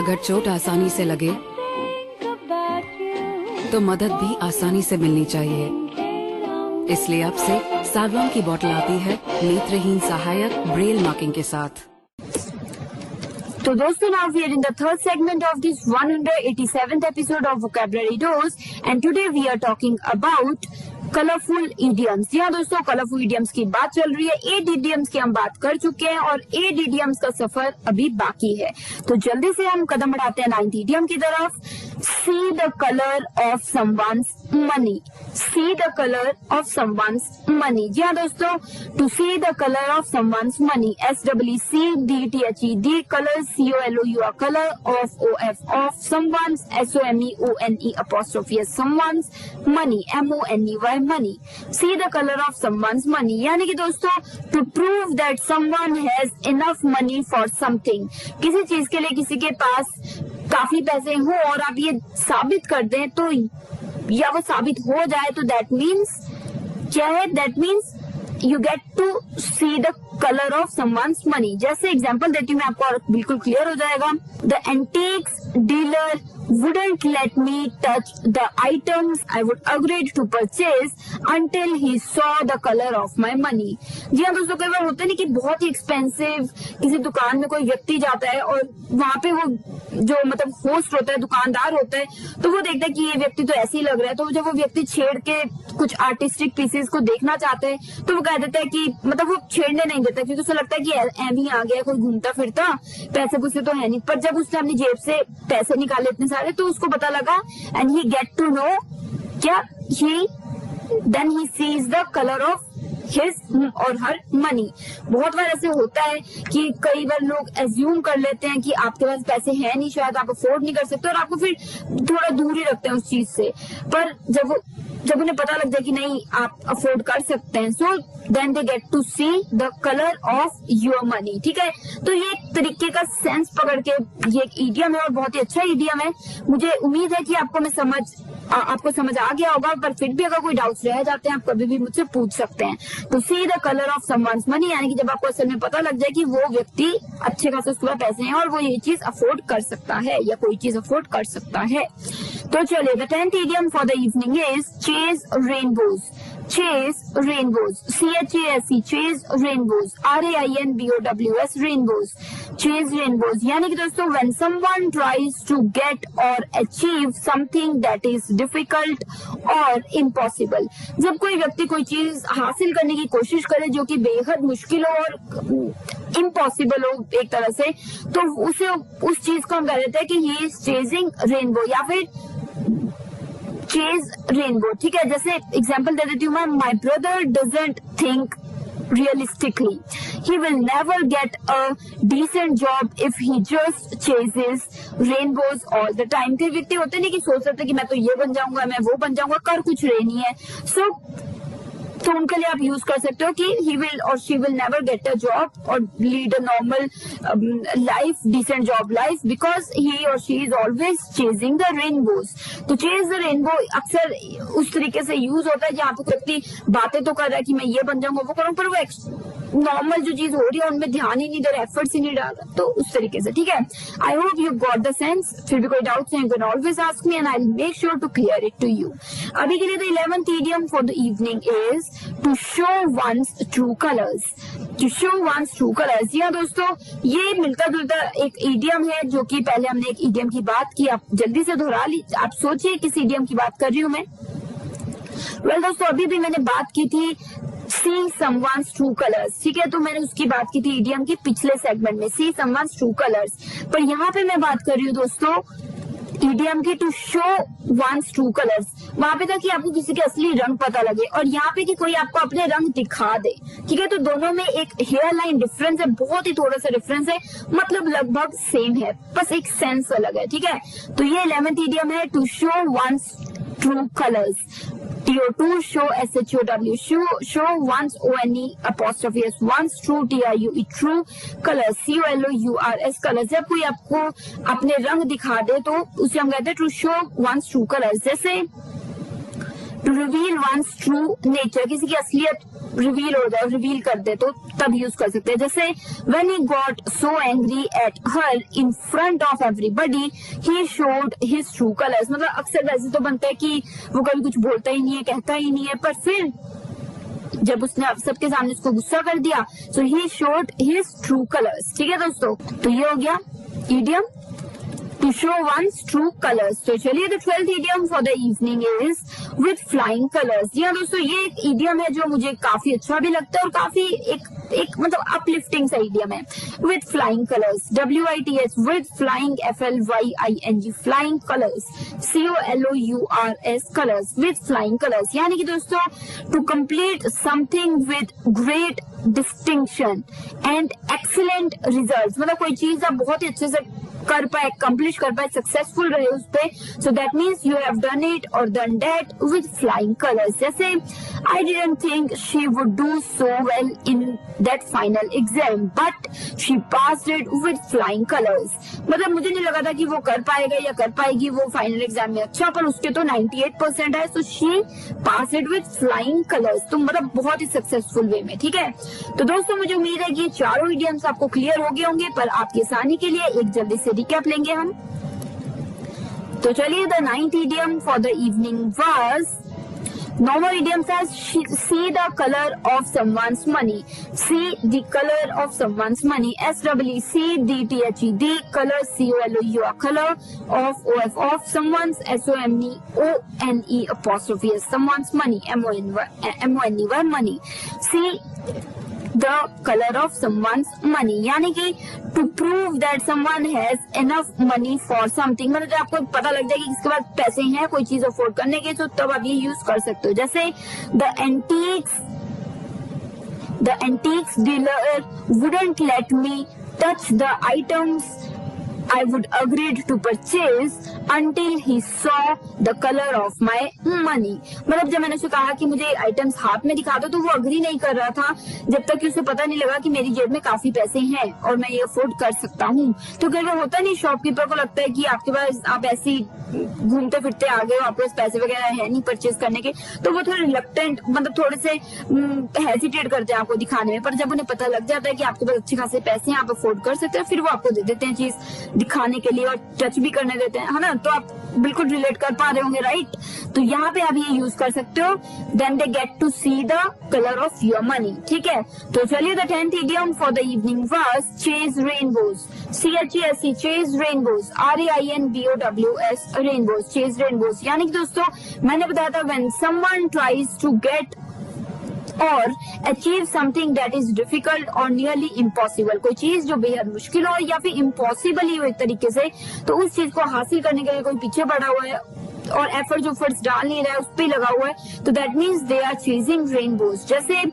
अगर चोट आसानी से लगे तो मदद भी आसानी से मिलनी चाहिए। इसलिए अब से सागवान की बोतल आती है नेत्रहीन सहायक ब्रेल मार्किंग के साथ। तो दोस्तों, now we are in the third segment of this 187th episode of Vocabulary Dose, and today we are talking about colourful idioms. जी हाँ दोस्तों, कलरफुल इडियम्स की बात चल रही है। 8 इडियम्स की हम बात कर चुके हैं और 8 इडियम्स का सफर अभी बाकी है। तो जल्दी से हम कदम बढ़ाते हैं 9th इडियम की तरफ। See the colour of someone's money. See the colour of someone's money. जी हाँ दोस्तों, to see the colour of someone's money, SEEDTHE, colour COLOUR, colour of OF someone's, SOMEONE apostrophe someone's, money MONEY money. See the colour of someone's money यानी कि दोस्तों to prove that someone has enough money for something. किसी चीज के लिए किसी के पास काफी पैसे हो और आप ये साबित कर दें तो, या वो साबित हो जाए तो दैट मीन्स क्या है? That means you get to see the colour of someone's money. जैसे एग्जांपल देती हूँ मैं आपको और बिल्कुल क्लियर हो जाएगा। The antiques dealer wouldn't let me touch the items I would agreed to purchase until he saw the color of my money। जी हाँ दोस्तों, कई बार होता है ना कि बहुत ही एक्सपेंसिव किसी दुकान में कोई व्यक्ति जाता है और वहाँ पे वो जो मतलब होस्ट होता है, दुकानदार होता है, तो वो देखता है कि ये व्यक्ति तो ऐसे ही लग रहा है। तो जब वो व्यक्ति छेड़ के कुछ आर्टिस्टिक पीसेस को देखना चाहते हैं तो वो कह देता है कि मतलब वो छेड़ने नहीं देता क्योंकि उसे लगता है कि एम ही आ गया, कोई घूमता फिरता, पैसे पुसे तो है नहीं। पर जब उसने अपनी जेब से पैसे निकाले इतने सारे तो उसको पता लगा and he get to know क्या he then he sees the colour of his और हर मनी। बहुत बार ऐसे होता है कि कई बार लोग एज्यूम कर लेते हैं कि आपके पास पैसे हैं नहीं, शायद आप अफोर्ड नहीं कर सकते और आपको फिर थोड़ा दूर ही रखते हैं उस चीज से। पर जब उन्हें पता लग जाए कि नहीं आप अफोर्ड कर सकते हैं, so then they get to see the colour of your money. ठीक है, तो ये एक तरीके का सेंस पकड़ के ये एक इडियम है और बहुत ही अच्छा इडियम है। मुझे उम्मीद है कि आपको समझ आ गया होगा, पर फिर भी अगर कोई डाउट्स रह जाते हैं आप कभी भी मुझसे पूछ सकते हैं। तो सी the colour of someone's money यानी कि जब आपको असल में पता लग जाए कि वो व्यक्ति अच्छे खासे उसके पास पैसे हैं और वो ये चीज अफोर्ड कर सकता है या कोई चीज अफोर्ड कर सकता है। तो चलिए, the 10th idiom for the evening is chase rainbows। chase rainbows, CHASE, chase rainbows, RAINBOWS, rainbows, chase rainbows यानी कि दोस्तों when someone tries to get or achieve something that is difficult or impossible। जब कोई व्यक्ति कोई चीज हासिल करने की कोशिश करे जो कि बेहद मुश्किल हो और इम्पॉसिबल हो एक तरह से, तो उसे उस चीज को हम कह देते हैं कि he is chasing rainbow या फिर चेज रेनबो। ठीक है, जैसे एग्जांपल दे देती हूँ मैं। माई brother doesn't think realistically, he will never get a decent job if he just chases rainbows all the time। कई व्यक्ति होते नहीं कि सोच सकते कि मैं तो ये बन जाऊंगा, मैं वो बन जाऊंगा, कर कुछ रहे नहीं है। तो उनके लिए आप यूज कर सकते हो कि he will or she will never get a job or lead a normal life, decent job life because he or she is always chasing the rainbows। तो chase the rainbow अक्सर उस तरीके से यूज होता है जहाँ पे व्यक्ति बातें तो कर रहा है कि मैं ये बन जाऊंगा वो करूँ, पर वो नॉर्मल जो चीज हो रही है उनमें ध्यान ही नहीं दे रहा, एफर्ट्स ही नहीं डाल रहा। तो उस तरीके से, ठीक है। I hope you got the sense. फिर भी कोई डाउट्स हैं, you can always ask me and I will make sure to clear it to you. अभी के लिए the 11th idiom for the evening is to show one's true colours. To show one's true colours, जी हाँ दोस्तों, ये मिलता जुलता एक इडियम है जो कि पहले हमने एक इडियम की बात की, आप जल्दी से दोहरा ली। आप सोचिए किस इडियम की बात कर रही हूँ मैं। वेल दोस्तों, अभी भी मैंने बात की थी सी समवन्स ट्रू कलर्स। ठीक है, तो मैंने उसकी बात की थी इडियम की पिछले सेगमेंट में, सी समवन्स ट्रू कलर्स। पर यहाँ पे मैं बात कर रही हूँ दोस्तों इडियम की to show one's true colours. वहां पे था कि आपको किसी के असली रंग पता लगे और यहाँ पे कि कोई आपको अपने रंग दिखा दे। ठीक है, तो दोनों में एक हेयर लाइन डिफरेंस है, बहुत ही थोड़ा सा डिफरेंस है, मतलब लगभग सेम है, बस एक सेंस अलग है। ठीक है, तो ये 11th idiom है to show one's true colours. TO2 show SHOW, show once ONE apostrophe S, once true TRUE, true colors COLOURS, colors। जब कोई आपको अपने रंग दिखा दे तो उसे हम कहते हैं to show one's true colours. जैसे to reveal one's true nature, किसी की असलियत रिवील हो जाए, रिवील कर दे तो तब यूज कर सकते हैं। जैसे when he got so angry at her in front of everybody he showed his true colors। मतलब अक्सर वैसे तो बनता है कि वो कभी कुछ बोलता ही नहीं है, कहता ही नहीं है, पर फिर जब उसने अब सबके सामने उसको गुस्सा कर दिया, so he showed his true colors। ठीक है दोस्तों, तो ये हो गया idiom to show one's true colors। तो चलिए the 12th idiom for the evening is with flying colors। जी हाँ दोस्तों, ये एक idiom है जो मुझे काफी अच्छा भी लगता है और काफी एक मतलब अपलिफ्टिंग सा idiom है। with flying colors, WITH, with flying, FLYING, flying colors, COLOURS, colors, with flying colors। यानी कि दोस्तों to complete something with great distinction and excellent results। मतलब कोई चीज आप बहुत ही अच्छे से कर पाए, कंप्लीट कर पाए, सक्सेसफुल रहे उस पे, so that means you have done it और done that with flying colours. जैसे I didn't think she would do so well in that final exam but she passed it with flying colours. मतलब मुझे नहीं लगा था कि वो कर पाएगा या कर पाएगी वो फाइनल एग्जाम में अच्छा, पर उसके तो 98% है, so she passed it with flying colours. तो मतलब बहुत ही सक्सेसफुल वे में। ठीक है, तो दोस्तों मुझे उम्मीद है कि चारों इडियम्स आपको क्लियर हो गए होंगे, पर आपकी आसानी के लिए एक जल्दी से रिकैप लेंगे हम। तो चलिए the 9th idiom for the evening was normal idiom says see the color of someone's money। See the color of someone's money, SEECDTHED, color COLOUR, color of OF, of someone's SOMNE apostrophe S, someone's money, MONEY money। See the color of someone's money, यानी कि to prove that someone has enough money for something। मतलब जब आपको पता लग जाए कि इसके पास पैसे हैं कोई चीज अफोर्ड करने के, तो तब आप ये यूज कर सकते हो। जैसे the antiques dealer wouldn't let me touch the items I would agreed to purchase until he saw the color of my money। मतलब जब मैंने उसे कहा कि मुझे आइटम्स हाथ में दिखा दो, तो वो अग्री नहीं कर रहा था जब तक कि उसे पता नहीं लगा कि मेरी जेब में काफी पैसे हैं और मैं ये अफोर्ड कर सकता हूँ। तो कई बार होता नहीं, शॉपकीपर को लगता है कि आपके पास आप ऐसी घूमते फिरते आ गए हो, आपके पास पैसे वगैरह है नहीं परचेज करने के, तो वो थोड़े रिलक्टेंट मतलब थोड़े से हेजिटेट करते हैं आपको दिखाने में। पर जब उन्हें पता लग जाता है कि आपके पास अच्छे खासे पैसे हैं, आप अफोर्ड कर सकते हैं, फिर वो आपको दे देते हैं चीज दिखाने के लिए और टच भी करने देते हैं, है ना। तो आप बिल्कुल रिलेट कर पा रहे होंगे, राइट। तो यहाँ पे आप ये यूज कर सकते हो, then they get to see the colour of your money. ठीक है, तो चलिए the 10th idiom for the evening was chase rainbows, CHESE, chase rainbows, RAINBOWS, rainbows, chase rainbows. यानी कि दोस्तों मैंने बताया था when someone tries to get और achieve something that is difficult और नियरली इम्पॉसिबल, कोई चीज जो बेहद मुश्किल हो या फिर इम्पॉसिबल ही हो एक तरीके से, तो उस चीज को हासिल करने के लिए कोई पीछे बढ़ा हुआ है और एफर्ट जो फर्स्ट डाल नहीं रहा है उस पे लगा हुआ है, तो that means they are chasing rainbows. जैसे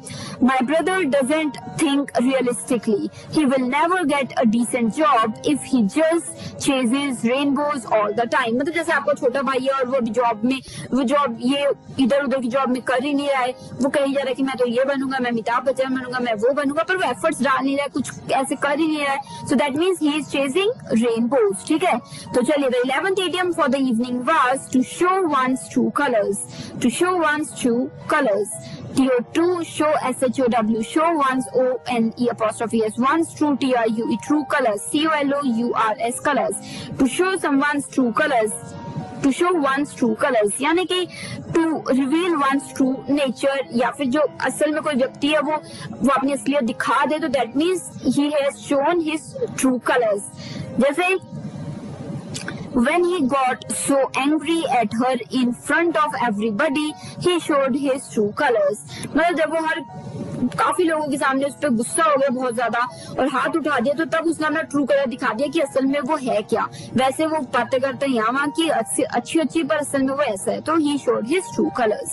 my brother doesn't think realistically, he will never get a decent job if he just chases rainbows all the time. मतलब जैसे आपका छोटा भाई है और वो जॉब में वो जॉब ये इधर उधर की जॉब में कर ही नहीं रहा है, वो कही जा रहा है कि मैं तो ये बनूंगा, मैं अमिताभ बच्चन बनूंगा, मैं वो बनूंगा, पर वो एफर्ट्स डाल नहीं रहा है, कुछ ऐसे कर ही नहीं रहा है, so that means he is chasing rainbows. ठीक है, तो चलिए the 11th idiom for the evening was to show one's true colors, to show one's true colors, true, show SHOW, show one's ONE apostrophe S, one's true TRUE, true colors, COLOURS, colors, to show someone's true colors, to show one's true colors यानी कि to reveal one's true nature, या फिर जो असल में कोई व्यक्ति है वो अपनी असलियत दिखा दे, तो that means he has shown his true colors। जैसे when he got so angry at her in front of everybody he showed his true colors। मतलब जब वो काफी लोगों के सामने उस पर गुस्सा हो गया बहुत ज्यादा और हाथ उठा दिया, तो तब उसने अपना ट्रू कलर दिखा दिया कि असल में वो है क्या। वैसे वो बातें करते हैं यहाँ वहाँ की अच्छी पर असल में वो ऐसा है, तो he showed his true colors।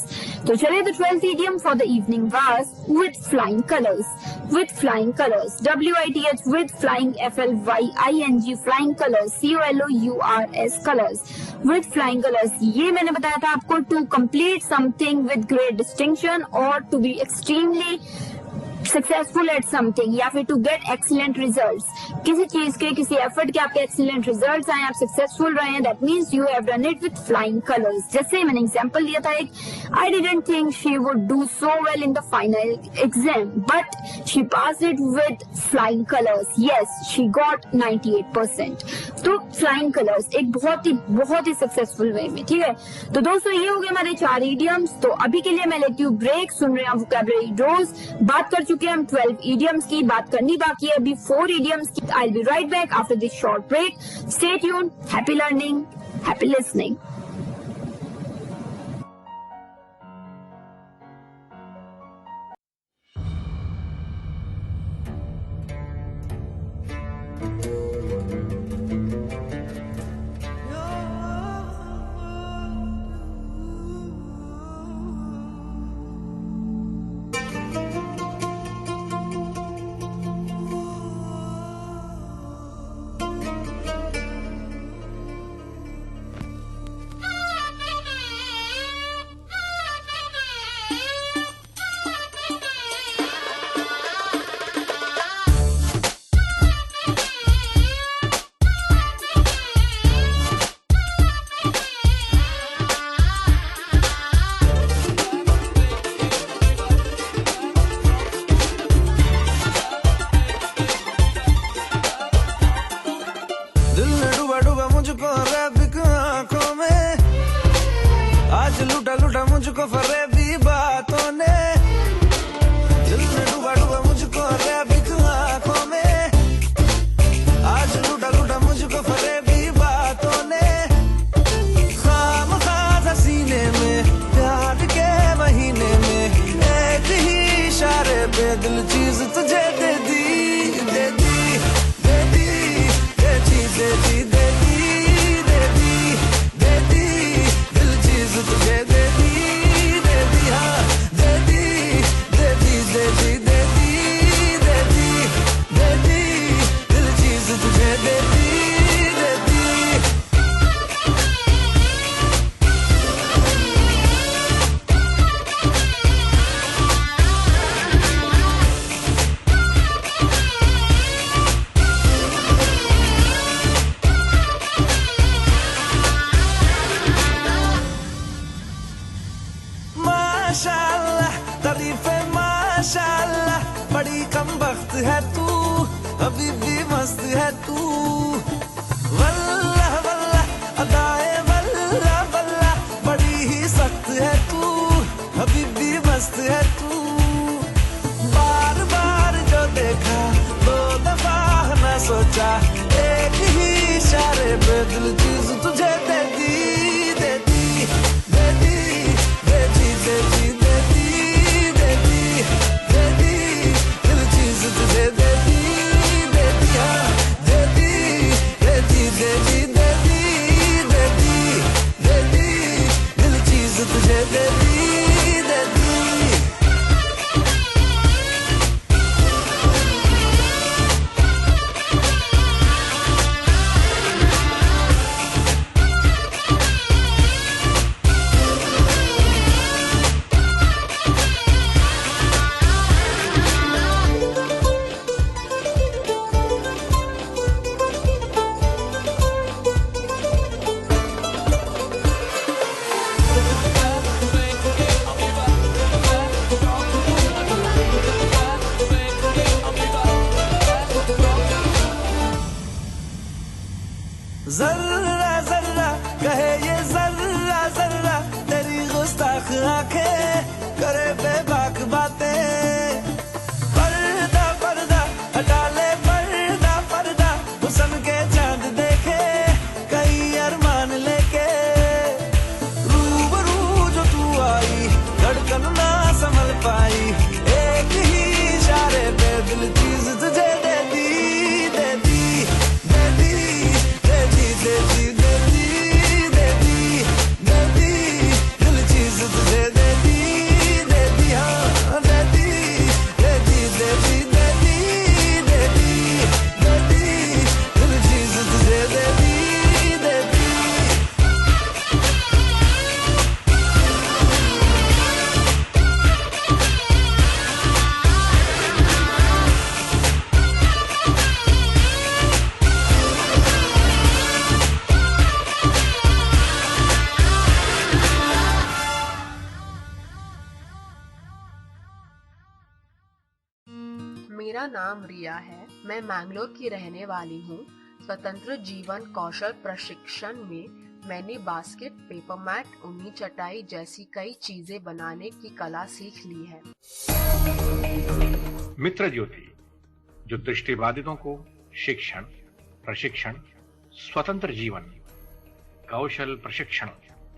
तो चलिए the 12th idiom for the evening was with flying colors, with flying colors, WITH, with flying, FLYING, flying colors, COLOURS, colors, with flying colors। ये मैंने बताया था आपको to complete something with great distinction or to be extremely successful at something या फिर to get excellent results, किसी चीज के किसी एफर्ट के आपके एक्सीलेंट रिजल्ट्स आए, आप सक्सेसफुल रहे हैं, that means you have done it with flying colours. जैसे मैंने एग्जांपल दिया था एक, आई didn't think she would do so well in the final exam but she pass it with flying colours, yes she got 98%। तो flying colours एक बहुत ही successful वे में, ठीक है। तो दोस्तों ये हो गए हमारे 4 इडियम्स। तो अभी के लिए मैं लेती हूँ ब्रेक, सुन रहे हैं वोकैबुलरी डोज। बात कर चुके हैं हम 12 इडियम्स की, बात करनी बाकी है अभी 4 इडियम्स की। I will be right back after this short break. Stay tuned, happy learning, happy listening. मुझको फरेबी बातों ने, दिल में डूबा डूबा मुझको फरेबी आंखों में, आज लूटा लूटा मुझको फरेबी बातों ने, खामखा सीने में प्यार के महीने में एक ही इशारे पे दिल चीज तुझे दे दी, दे दी, दे दी, ये चीज दे दी, दे दी, दे दी, दे दी, दिल चीज तुझे दे दी, दे दी, हाँ दे दी, दे दी, दे दी, दे दी, दे दी, दे दी, दिल चीज तुझे दे दी, दे दी। माशाल्लाह तारीफे माशाल्लाह, बड़ी कम वक्त है तू, अभी भी मस्त है तू, वल्लाह वल्लाह अदाए वल्लाह वल्लाह, बड़ी ही सख्त है तू, अभी भी मस्त है तू, बार बार जो देखा 2 दफा न सोचा, एक ही इशारे पे दिल चीज तुझे दे दी, दे दी, दे दी, दे दी, दे दी, दे दी, दे दी, दे दी, दिल चीज तुझे दे दी, दे दी, हाँ दे दी, दे दी, दे दी, दे दी, दे दी, दे दी, दिल चीज तुझे दे दी, दे दी। जर्रा जर्रा कहे ये जर्रा जर्रा, तेरी गुस्ताख आंखें करे बेबाक बातें, पर्दा पर्दा हटा ले पर्दा पर्दा, हुस्न के चांद देखे कई अरमान लेके, रूबरू जो तू आई धड़कन ना संभल पाई, एक ही इशारे पे दिल चीज तुझे दे दी, दे दी, दे दी, दे दी, दे दी, दे दी, दे दी, दे दी, दिल चीज तुझे दे दी, दे दी, हाँ दे दी, मेरा नाम रिया है। मैं मैंगलोर की रहने वाली हूँ। स्वतंत्र जीवन कौशल प्रशिक्षण में मैंने बास्केट, पेपर मैट, ऊनी चटाई जैसी कई चीजें बनाने की कला सीख ली है। मित्र ज्योति, जो दृष्टिबाधितों को शिक्षण, प्रशिक्षण, स्वतंत्र जीवन, कौशल प्रशिक्षण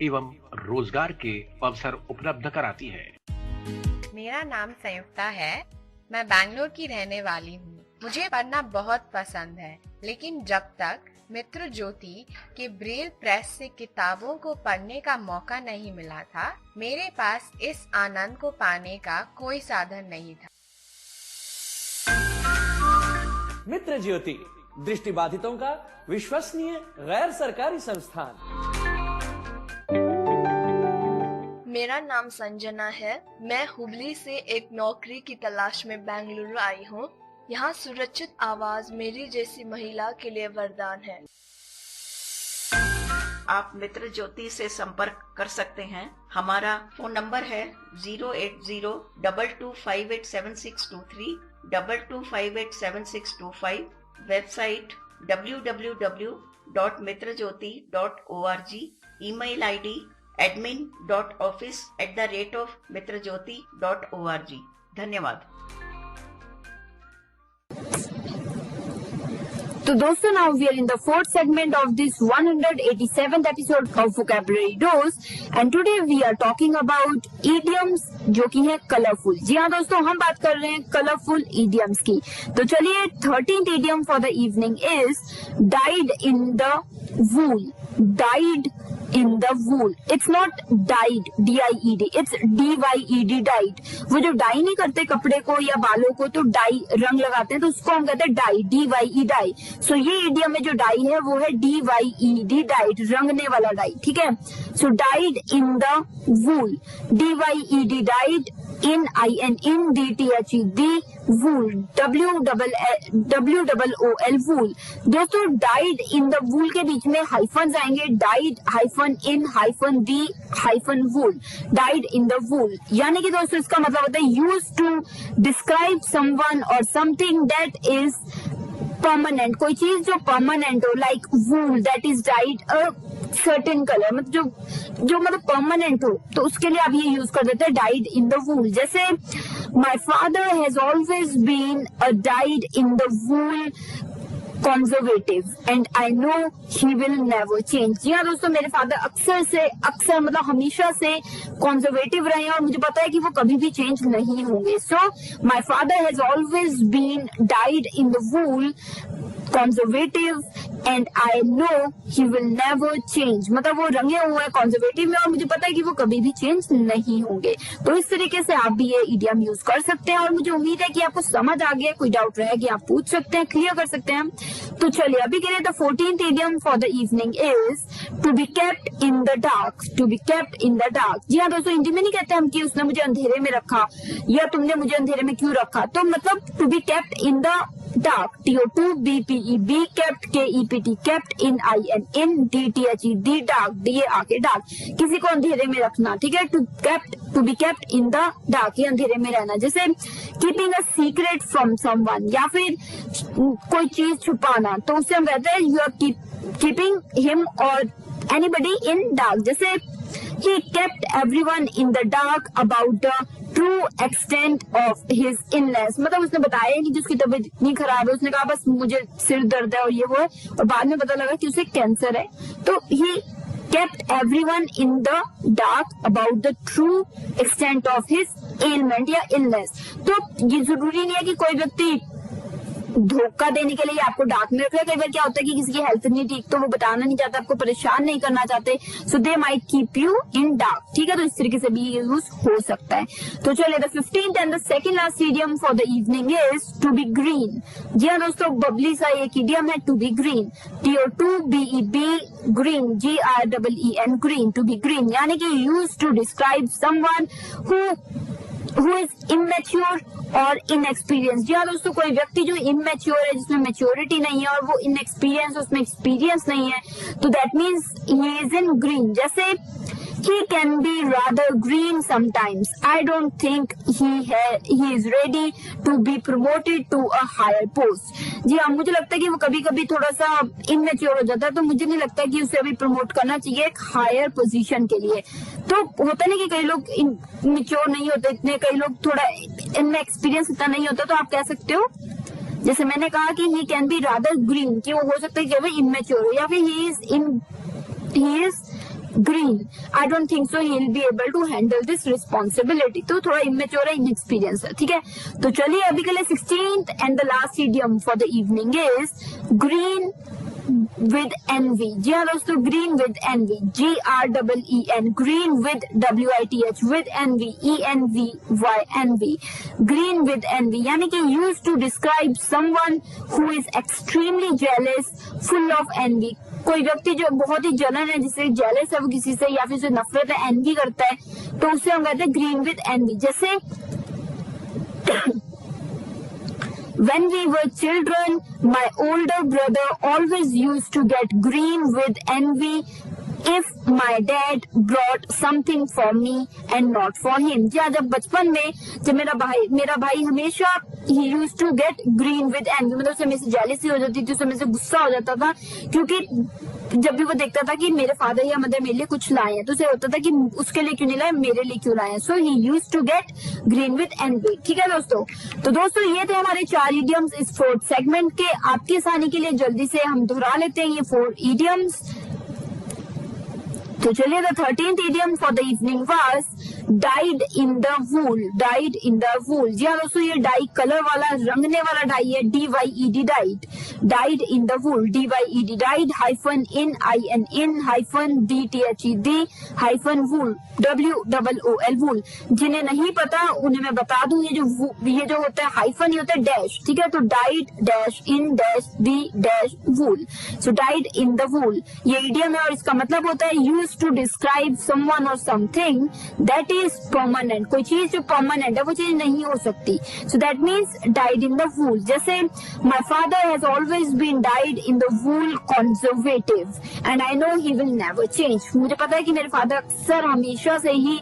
एवं रोजगार के अवसर उपलब्ध कराती है। मेरा नाम संयुक्ता है। मैं बैंगलोर की रहने वाली हूँ। मुझे पढ़ना बहुत पसंद है, लेकिन जब तक मित्र ज्योति के ब्रेल प्रेस से किताबों को पढ़ने का मौका नहीं मिला था, मेरे पास इस आनंद को पाने का कोई साधन नहीं था। मित्र ज्योति, दृष्टिबाधितों का विश्वसनीय गैर सरकारी संस्थान। मेरा नाम संजना है। मैं हुबली से एक नौकरी की तलाश में बेंगलुरु आई हूँ। यहाँ सुरक्षित आवाज मेरी जैसी महिला के लिए वरदान है। आप मित्र ज्योति से संपर्क कर सकते हैं। हमारा फोन नंबर है 08022587623, 22587625, website www.mitrajyoti.org, email ID admin.office@mitrajyoti.org। धन्यवाद। तो दोस्तों, now we are in the fourth segment of this 187th episode of Vocabulary Dose, and today we are talking about idioms जो कि है कलरफुल। जी हाँ दोस्तों, हम बात कर रहे हैं कलरफुल idioms की। तो चलिए, 13th idiom for the evening is dyed in the wool. Dyed in the wool. It's not dyed, D-I-E-D. It's D-Y-E-D, dyed. वो जो डाई नहीं करते कपड़े को या बालों को, तो डाई रंग लगाते हैं, तो उसको हम कहते हैं डाई, D-Y-E, डाई। सो ये इडियम में जो डाई है वो है D-Y-E-D, डाइड, रंगने वाला डाई। ठीक है। So dyed in the wool, D-Y-E-D, dyed, in D-T-H-E-D, wool, W-O-O-L, wool। दोस्तों, डाइड इन द वूल के बीच में हाइफन आएंगे, dyed -in-d -wool, dyed in the wool. यानी कि दोस्तों इसका मतलब होता है यूज टू डिस्क्राइब समवन और समथिंग दैट इज परमानेंट। कोई चीज जो परमानेंट हो, like wool that is dyed a certain colour, मतलब जो मतलब परमानेंट हो, तो उसके लिए आप ये यूज कर देते हैं डाइड इन द वूल। जैसे my father has always been a dyed in the wool conservative and I know he will never change. जी हाँ दोस्तों, मेरे फादर अक्सर मतलब हमेशा से कंजर्वेटिव रहे हैं और मुझे पता है कि वो कभी भी चेंज नहीं होंगे। So my father has always been dyed in the wool conservative and I know he will never change. मतलब वो रंगे हुए हैं कंजर्वेटिव में और मुझे पता है कि वो कभी भी चेंज नहीं होंगे। तो इस तरीके से आप भी ये इडियम यूज कर सकते हैं और मुझे उम्मीद है कि आपको समझ आ गया। कोई डाउट रहे कि आप पूछ सकते हैं, क्लियर कर सकते हैं। तो चलिए अभी के लिए the 14th idiom for the evening is to be kept in the dark. To be kept in the dark. जी हाँ दोस्तों, हिंदी में नहीं कहते हम कि उसने मुझे अंधेरे में रखा या तुमने मुझे अंधेरे में क्यों रखा। तो मतलब to be kept in the dark, TO2BPE, kept, KEPT, kept in DTHED, dark, DA आके डार्क, किसी को अंधेरे में रखना। ठीक है। To be kept in the dark, ये अंधेरे में रहना। जैसे keeping a secret from someone, या फिर कोई चीज छुपाना, तो उससे हम कहते हैं यू आर कीपिंग हिम और एनीबडी इन डार्क। जैसे he kept everyone in the dark about the true extent of his illness। मतलब उसने बताया नहीं कि उसकी तबीयत इतनी खराब है, उसने कहा बस मुझे सिर दर्द है और ये वो है, और बाद में पता लगा कि उसे कैंसर है। तो he kept everyone in the dark about the true extent of his ailment या illness। तो ये जरूरी नहीं है कि कोई व्यक्ति धोखा देने के लिए आपको डार्क में रख रहे। कई बार क्या होता है कि किसी की हेल्थ नहीं ठीक, तो वो बताना नहीं चाहते, आपको परेशान नहीं करना चाहते, so they might keep you in dark. ठीक है। तो इस तरीके से भी यूज हो सकता है। तो चलिए, the 15th and the second last idiom for the evening is to be green. जी हाँ दोस्तों, बबली सा एक इडियम है, to be green, TO2BEB, green, GREEN, green, to be green. यानी कि use to describe someone who is immature और इनएक्सपीरियंस। जी हाँ दोस्तों, कोई व्यक्ति जो इमेच्योर है, जिसमें मेच्योरिटी नहीं है, और वो इनएक्सपीरियंस, उसमें एक्सपीरियंस नहीं है, तो that means he is in green. जैसे He can be rather green sometimes. I don't think he is ready to be promoted to a higher post. जी हाँ, मुझे लगता है कि वो कभी कभी थोड़ा सा इमेच्योर हो जाता है, तो मुझे नहीं लगता कि उसे अभी प्रमोट करना चाहिए एक हायर पोजीशन के लिए। तो होता नहीं कि कई लोग इमेच्योर नहीं होते इतने, कई लोग थोड़ा इनमें एक्सपीरियंस इतना नहीं होता, तो आप कह सकते हो जैसे मैंने कहा कि ही कैन बी रादर ग्रीन, कि वो हो सकता है कि वो इमेच्योर हो, या फिर he is green. I don't think so he will be able to handle this responsibility. तो थोड़ा इमेच्योर है, इनएक्सपीरियंस है, ठीक है। तो चलिए अभी के लिए 16th and the last idiom for the evening is green with envy। जी हाँ दोस्तों, green with envy, GREEN, green with WITH, with envy, ENVY, envy, green with envy, यानी कि used to describe someone who is extremely jealous, full of envy। कोई व्यक्ति जो बहुत ही जलन है, जिसे जेलस है वो किसी से, या फिर उसे नफरत है, एनवी करता है, तो उसे हम कहते हैं ग्रीन विद एनवी। जैसे when we were children, my older brother always used to get green with envy if my dad brought something for me and not for him। जी, जब बचपन में जब मेरा भाई हमेशा he used to get green with envy, मतलब उसे मेरे से जेलसी हो जाती थी, उसे मेरे से गुस्सा हो जाता था, क्योंकि जब भी वो देखता था कि मेरे फादर या मदर मेरे लिए कुछ लाए हैं, तो उसे होता था कि उसके लिए क्यों नहीं लाए, मेरे लिए क्यों लाए हैं। So he used to get green with envy. ठीक है दोस्तों, तो दोस्तों ये थे हमारे 4 इडियम्स इस 4th सेगमेंट के। आपकी आसानी के लिए जल्दी से हम दोहरा लेते हैं ये 4 इडियम्स। तो चलिए, the 13th idiom for the evening was dyed in the wool. Dyed in the wool, जी हाँ दोस्तों, ये डाई कलर वाला, रंगने वाला डाई है, DYED died. Died in the wool, DYED died, hyphen in IN hyphen DTHED hyphen wool, WOOL वूल। जिन्हें नहीं पता उन्हें मैं बता दूं, ये जो होता है हाइफन, ये होता है डैश। ठीक है, तो died dash in dash the dash wool. So dyed in the वूल ये इडियम है, और इसका मतलब होता है यूज टू डिस्क्राइब समवन और समथिंग दैट इज परमानेंट। कोई चीज जो परमानेंट है वो चीज नहीं हो सकती। So that means dyed in the wool. जैसे my father has always been dyed in the wool conservative and I know he will never change. मुझे पता है कि मेरे फादर अक्सर हमेशा से ही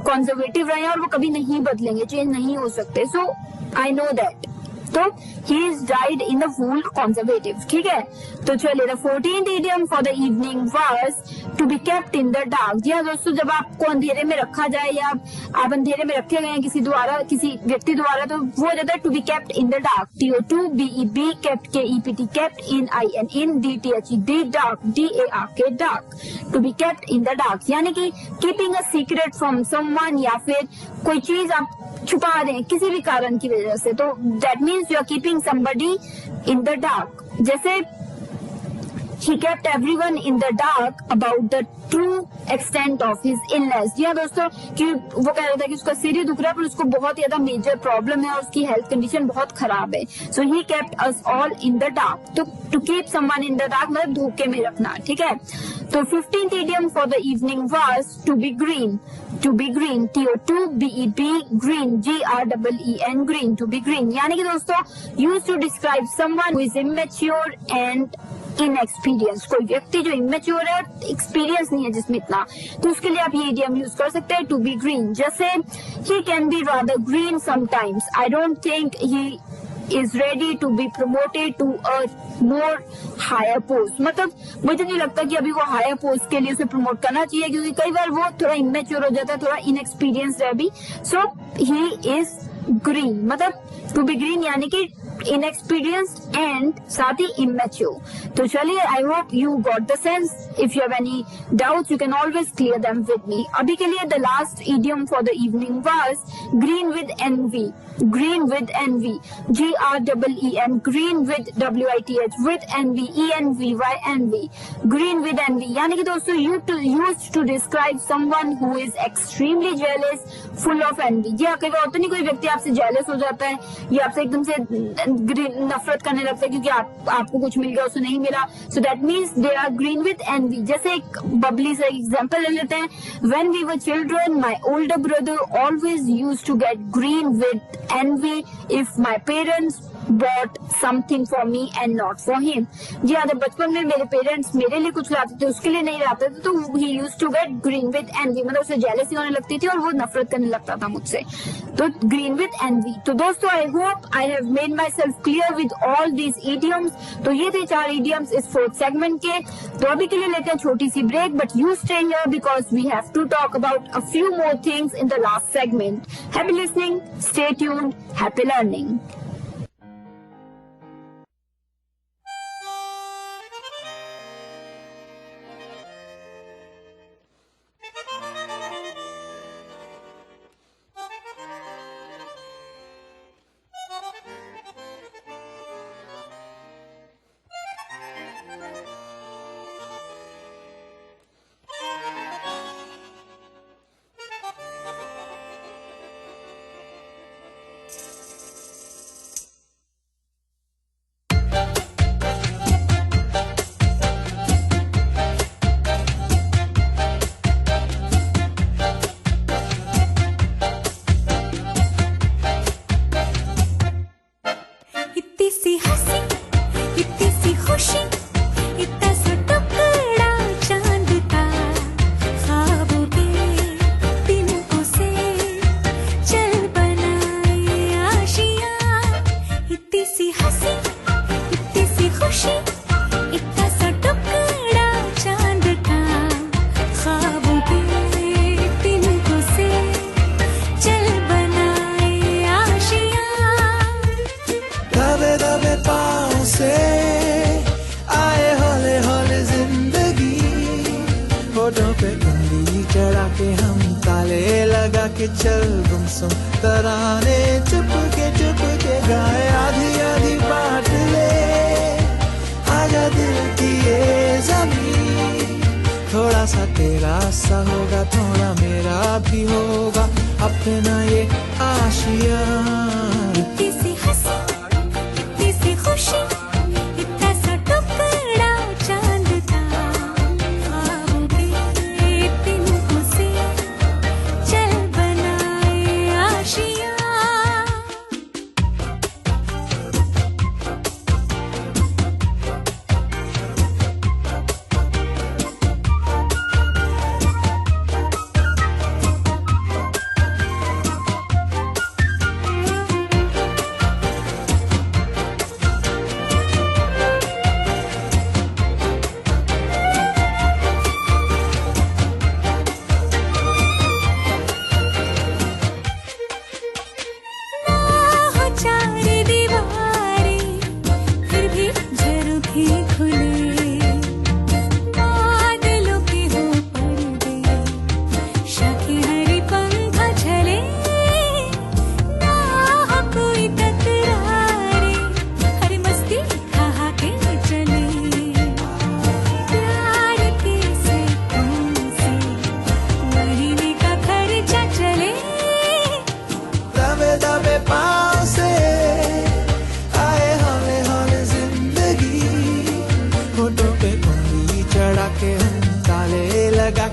कंजर्वेटिव रहे हैं और वो कभी नहीं बदलेंगे, चेंज नहीं हो सकते। सो आई नो दैट। तो he is died in the wool conservative। ठीक है, तो चलिए, the 14th idiom for the evening was to be kept in the dark। जी हाँ दोस्तों, जब आपको अंधेरे में रखा जाए या आप अंधेरे में रखे गए हैं किसी व्यक्ति द्वारा, तो वो हो जाता है to be kept in the dark। TO2BEB kept, KEPT kept, in IN DTHED dark, DARK dark, to be kept in the dark, यानी कि keeping a secret from someone, या फिर कोई चीज आप छुपा दें किसी भी कारण की वजह से, तो that means you are keeping somebody in the dark. जैसे he kept everyone in the dark about the true extent of his illness। जी हाँ दोस्तों, कि वो कह रहा था कि उसका सिर ही दुख रहा है, पर उसको बहुत ज्यादा मेजर प्रॉब्लम है और उसकी हेल्थ कंडीशन बहुत खराब है। सो ही kept us all in the dark। तो to keep someone in the dark मतलब धोखे में रखना। ठीक है, तो 15th idiom for the evening was to be green। To be green, TO2BEB green, GREEN green, to be green, यानी कि दोस्तों used to describe someone who is immature and inexperience. कोई व्यक्ति जो इमेच्योर है, एक्सपीरियंस नहीं है जिसमें इतना, तो उसके लिए आप ये इडियम यूज कर सकते हैं, टू बी ग्रीन। जैसे he can be rather green sometimes, I don't think he is ready to be promoted to a more higher post. मतलब मुझे नहीं लगता कि अभी वो हायर पोस्ट के लिए उसे प्रमोट करना चाहिए, क्योंकि कई बार वो थोड़ा इमेच्योर हो जाता है, थोड़ा इनएक्सपीरियंस है अभी। सो ही इज ग्रीन, मतलब टू बी ग्रीन यानी कि inexperienced and साथ ही immature। तो चलिए, I hope you got the sense। If you have any doubts, you can always clear them with me। अभी के लिए the last idiom for the evening was green with envy। Green with envy, GREEN, green with WITH, with envy, ENVY envy, green with envy, यानी कि दोस्तों used to describe someone who is extremely jealous, full of envy। जी हाँ, कई बार होता नहीं, कोई व्यक्ति आपसे जेलस हो जाता है या आपसे एकदम से नफरत करने लगता है क्योंकि आपको कुछ मिल गया, उसे नहीं मिला। So that means they are green with envy. जैसे एक बबली से एग्जांपल ले लेते हैं, when we were children my older brother always used to get green with envy if my parents bought something for me and not for him. जी हाँ, जब बचपन में मेरे पेरेंट्स मेरे लिए कुछ लाते थे उसके लिए नहीं लाते थे तो he used to get green with envy, मतलब उसे जेलसी होने लगती थी और वो नफरत करने लगता था मुझसे. तो green with envy. तो दोस्तों I hope I have made myself clear with all these idioms. तो ये थे 4 idioms इस 4th segment के. तो अभी के लिए लेते हैं छोटी सी break, but you stay here because we have to talk about a few more things in the last segment. Happy listening, stay tuned, happy learning. चल गुमसुम तराने चुप के गाए आधी आधी बांट ले आजा दिल की ये ज़मीन थोड़ा सा तेरा सा होगा थोड़ा मेरा भी होगा अपना ये आशिया इतनी सी हंसी इतनी सी खुशी इतना सा टुकड़ा चांद का ख्वाबों के तिनकों से चल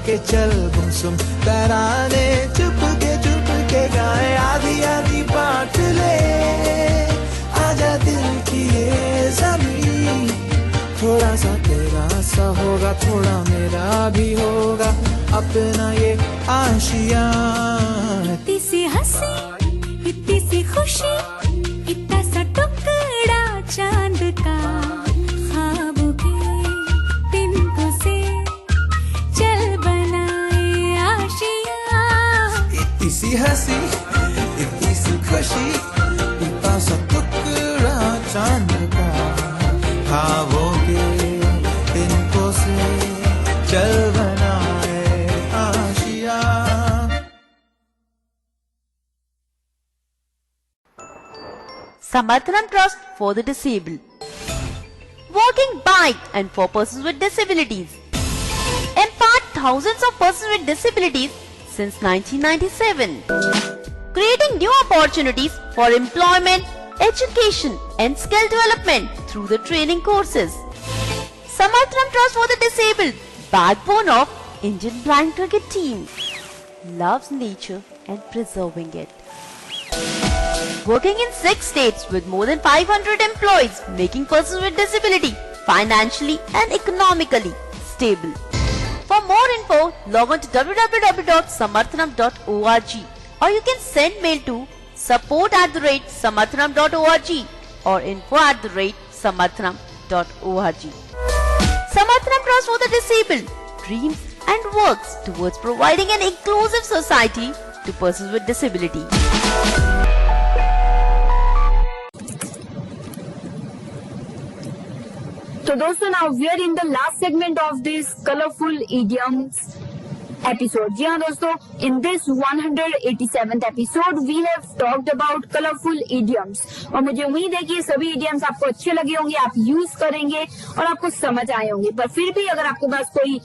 के चल गुमसुम तराने चुप के गाए आधी आधी बांट ले आजा दिल की ये ज़मीन थोड़ा सा तेरा सा होगा थोड़ा मेरा भी होगा अपना ये आशिया इतनी सी हंसी इतनी सी खुशी इतना सा टुकड़ा चांद का ख्वाबों के तिनकों से चल बनाए आशिया इतनी सी हंसी इतनी सी खुशी इतना सा टुकड़ा चांद का ख्वाबों के तिनकों से चल बनाए Asia Samarthanam Trust for the Disabled. Walking by and for persons with disabilities. Empowered thousands of persons with disabilities since 1997. Creating new opportunities for employment, education and skill development through the training courses. Samarthanam Trust for the Disabled, backbone of Indian Blind Cricket Team. Loves nature and preserving it. Working in 6 states with more than 500 employees, making persons with disability financially and economically stable. For more info, log on to www.samarthanam.org or you can send mail to support@samarthanam.org or info@samarthanam.org. Samarthanam Trust for the Disabled dreams and works towards providing an inclusive society to persons with disability. So दोस्तों, now we are in the last segment of this colorful idioms episode. जी हाँ दोस्तों, in this 187th episode we have talked about colorful idioms और मुझे उम्मीद है कि ये सभी idioms आपको अच्छे लगे होंगे, आप यूज करेंगे और आपको समझ आए होंगे। पर फिर भी अगर आपके पास कोई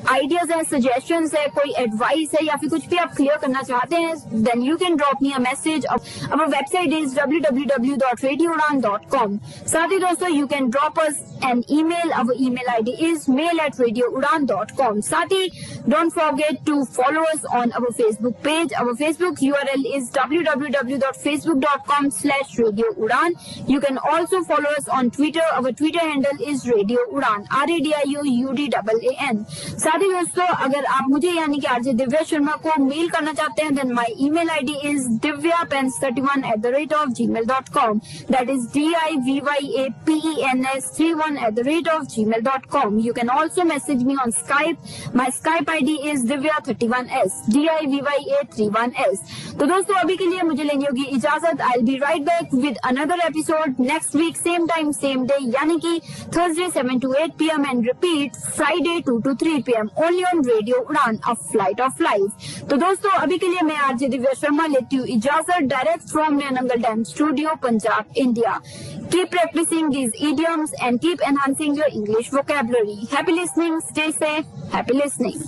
आइडियाज है, सजेशंस है, कोई एडवाइस है या फिर कुछ भी आप क्लियर करना चाहते हैं, then you can drop me a message. Our website is www.radioudan.com। साथ ही दोस्तों, you can drop us an email. Our email ID is mail@radioudan.com। साथ ही don't forget to follow us on our Facebook page. Our Facebook URL is www.facebook.com/radioudan। You can also follow us on Twitter. Our Twitter handle is Radio Udan, RADIOUDAAN। साथ ही दोस्तों, अगर आप मुझे यानी कि आरजे दिव्या शर्मा को मेल करना चाहते हैं, then my email ID is divyapens31@gmail.com। That is DIVYAPENS31@gmail.com। You can also message me on Skype. My Skype ID is divya31s, DIVYA31s। तो दोस्तों, अभी के लिए मुझे लेनी होगी इजाजत। I will be right back with another episode next week, same time same day, यानी कि Thursday 7 to 8 PM and repeat Friday 2 to 3 PM only on Radio Udan, a flight of life। तो दोस्तों, अभी के लिए मैं आरजे दिव्या शर्मा लेती हूँ इजाजत, direct from Nangal dam studio, Punjab, India. Keep practicing these idioms and keep enhancing your English vocabulary. Happy listening, stay safe, happy listening.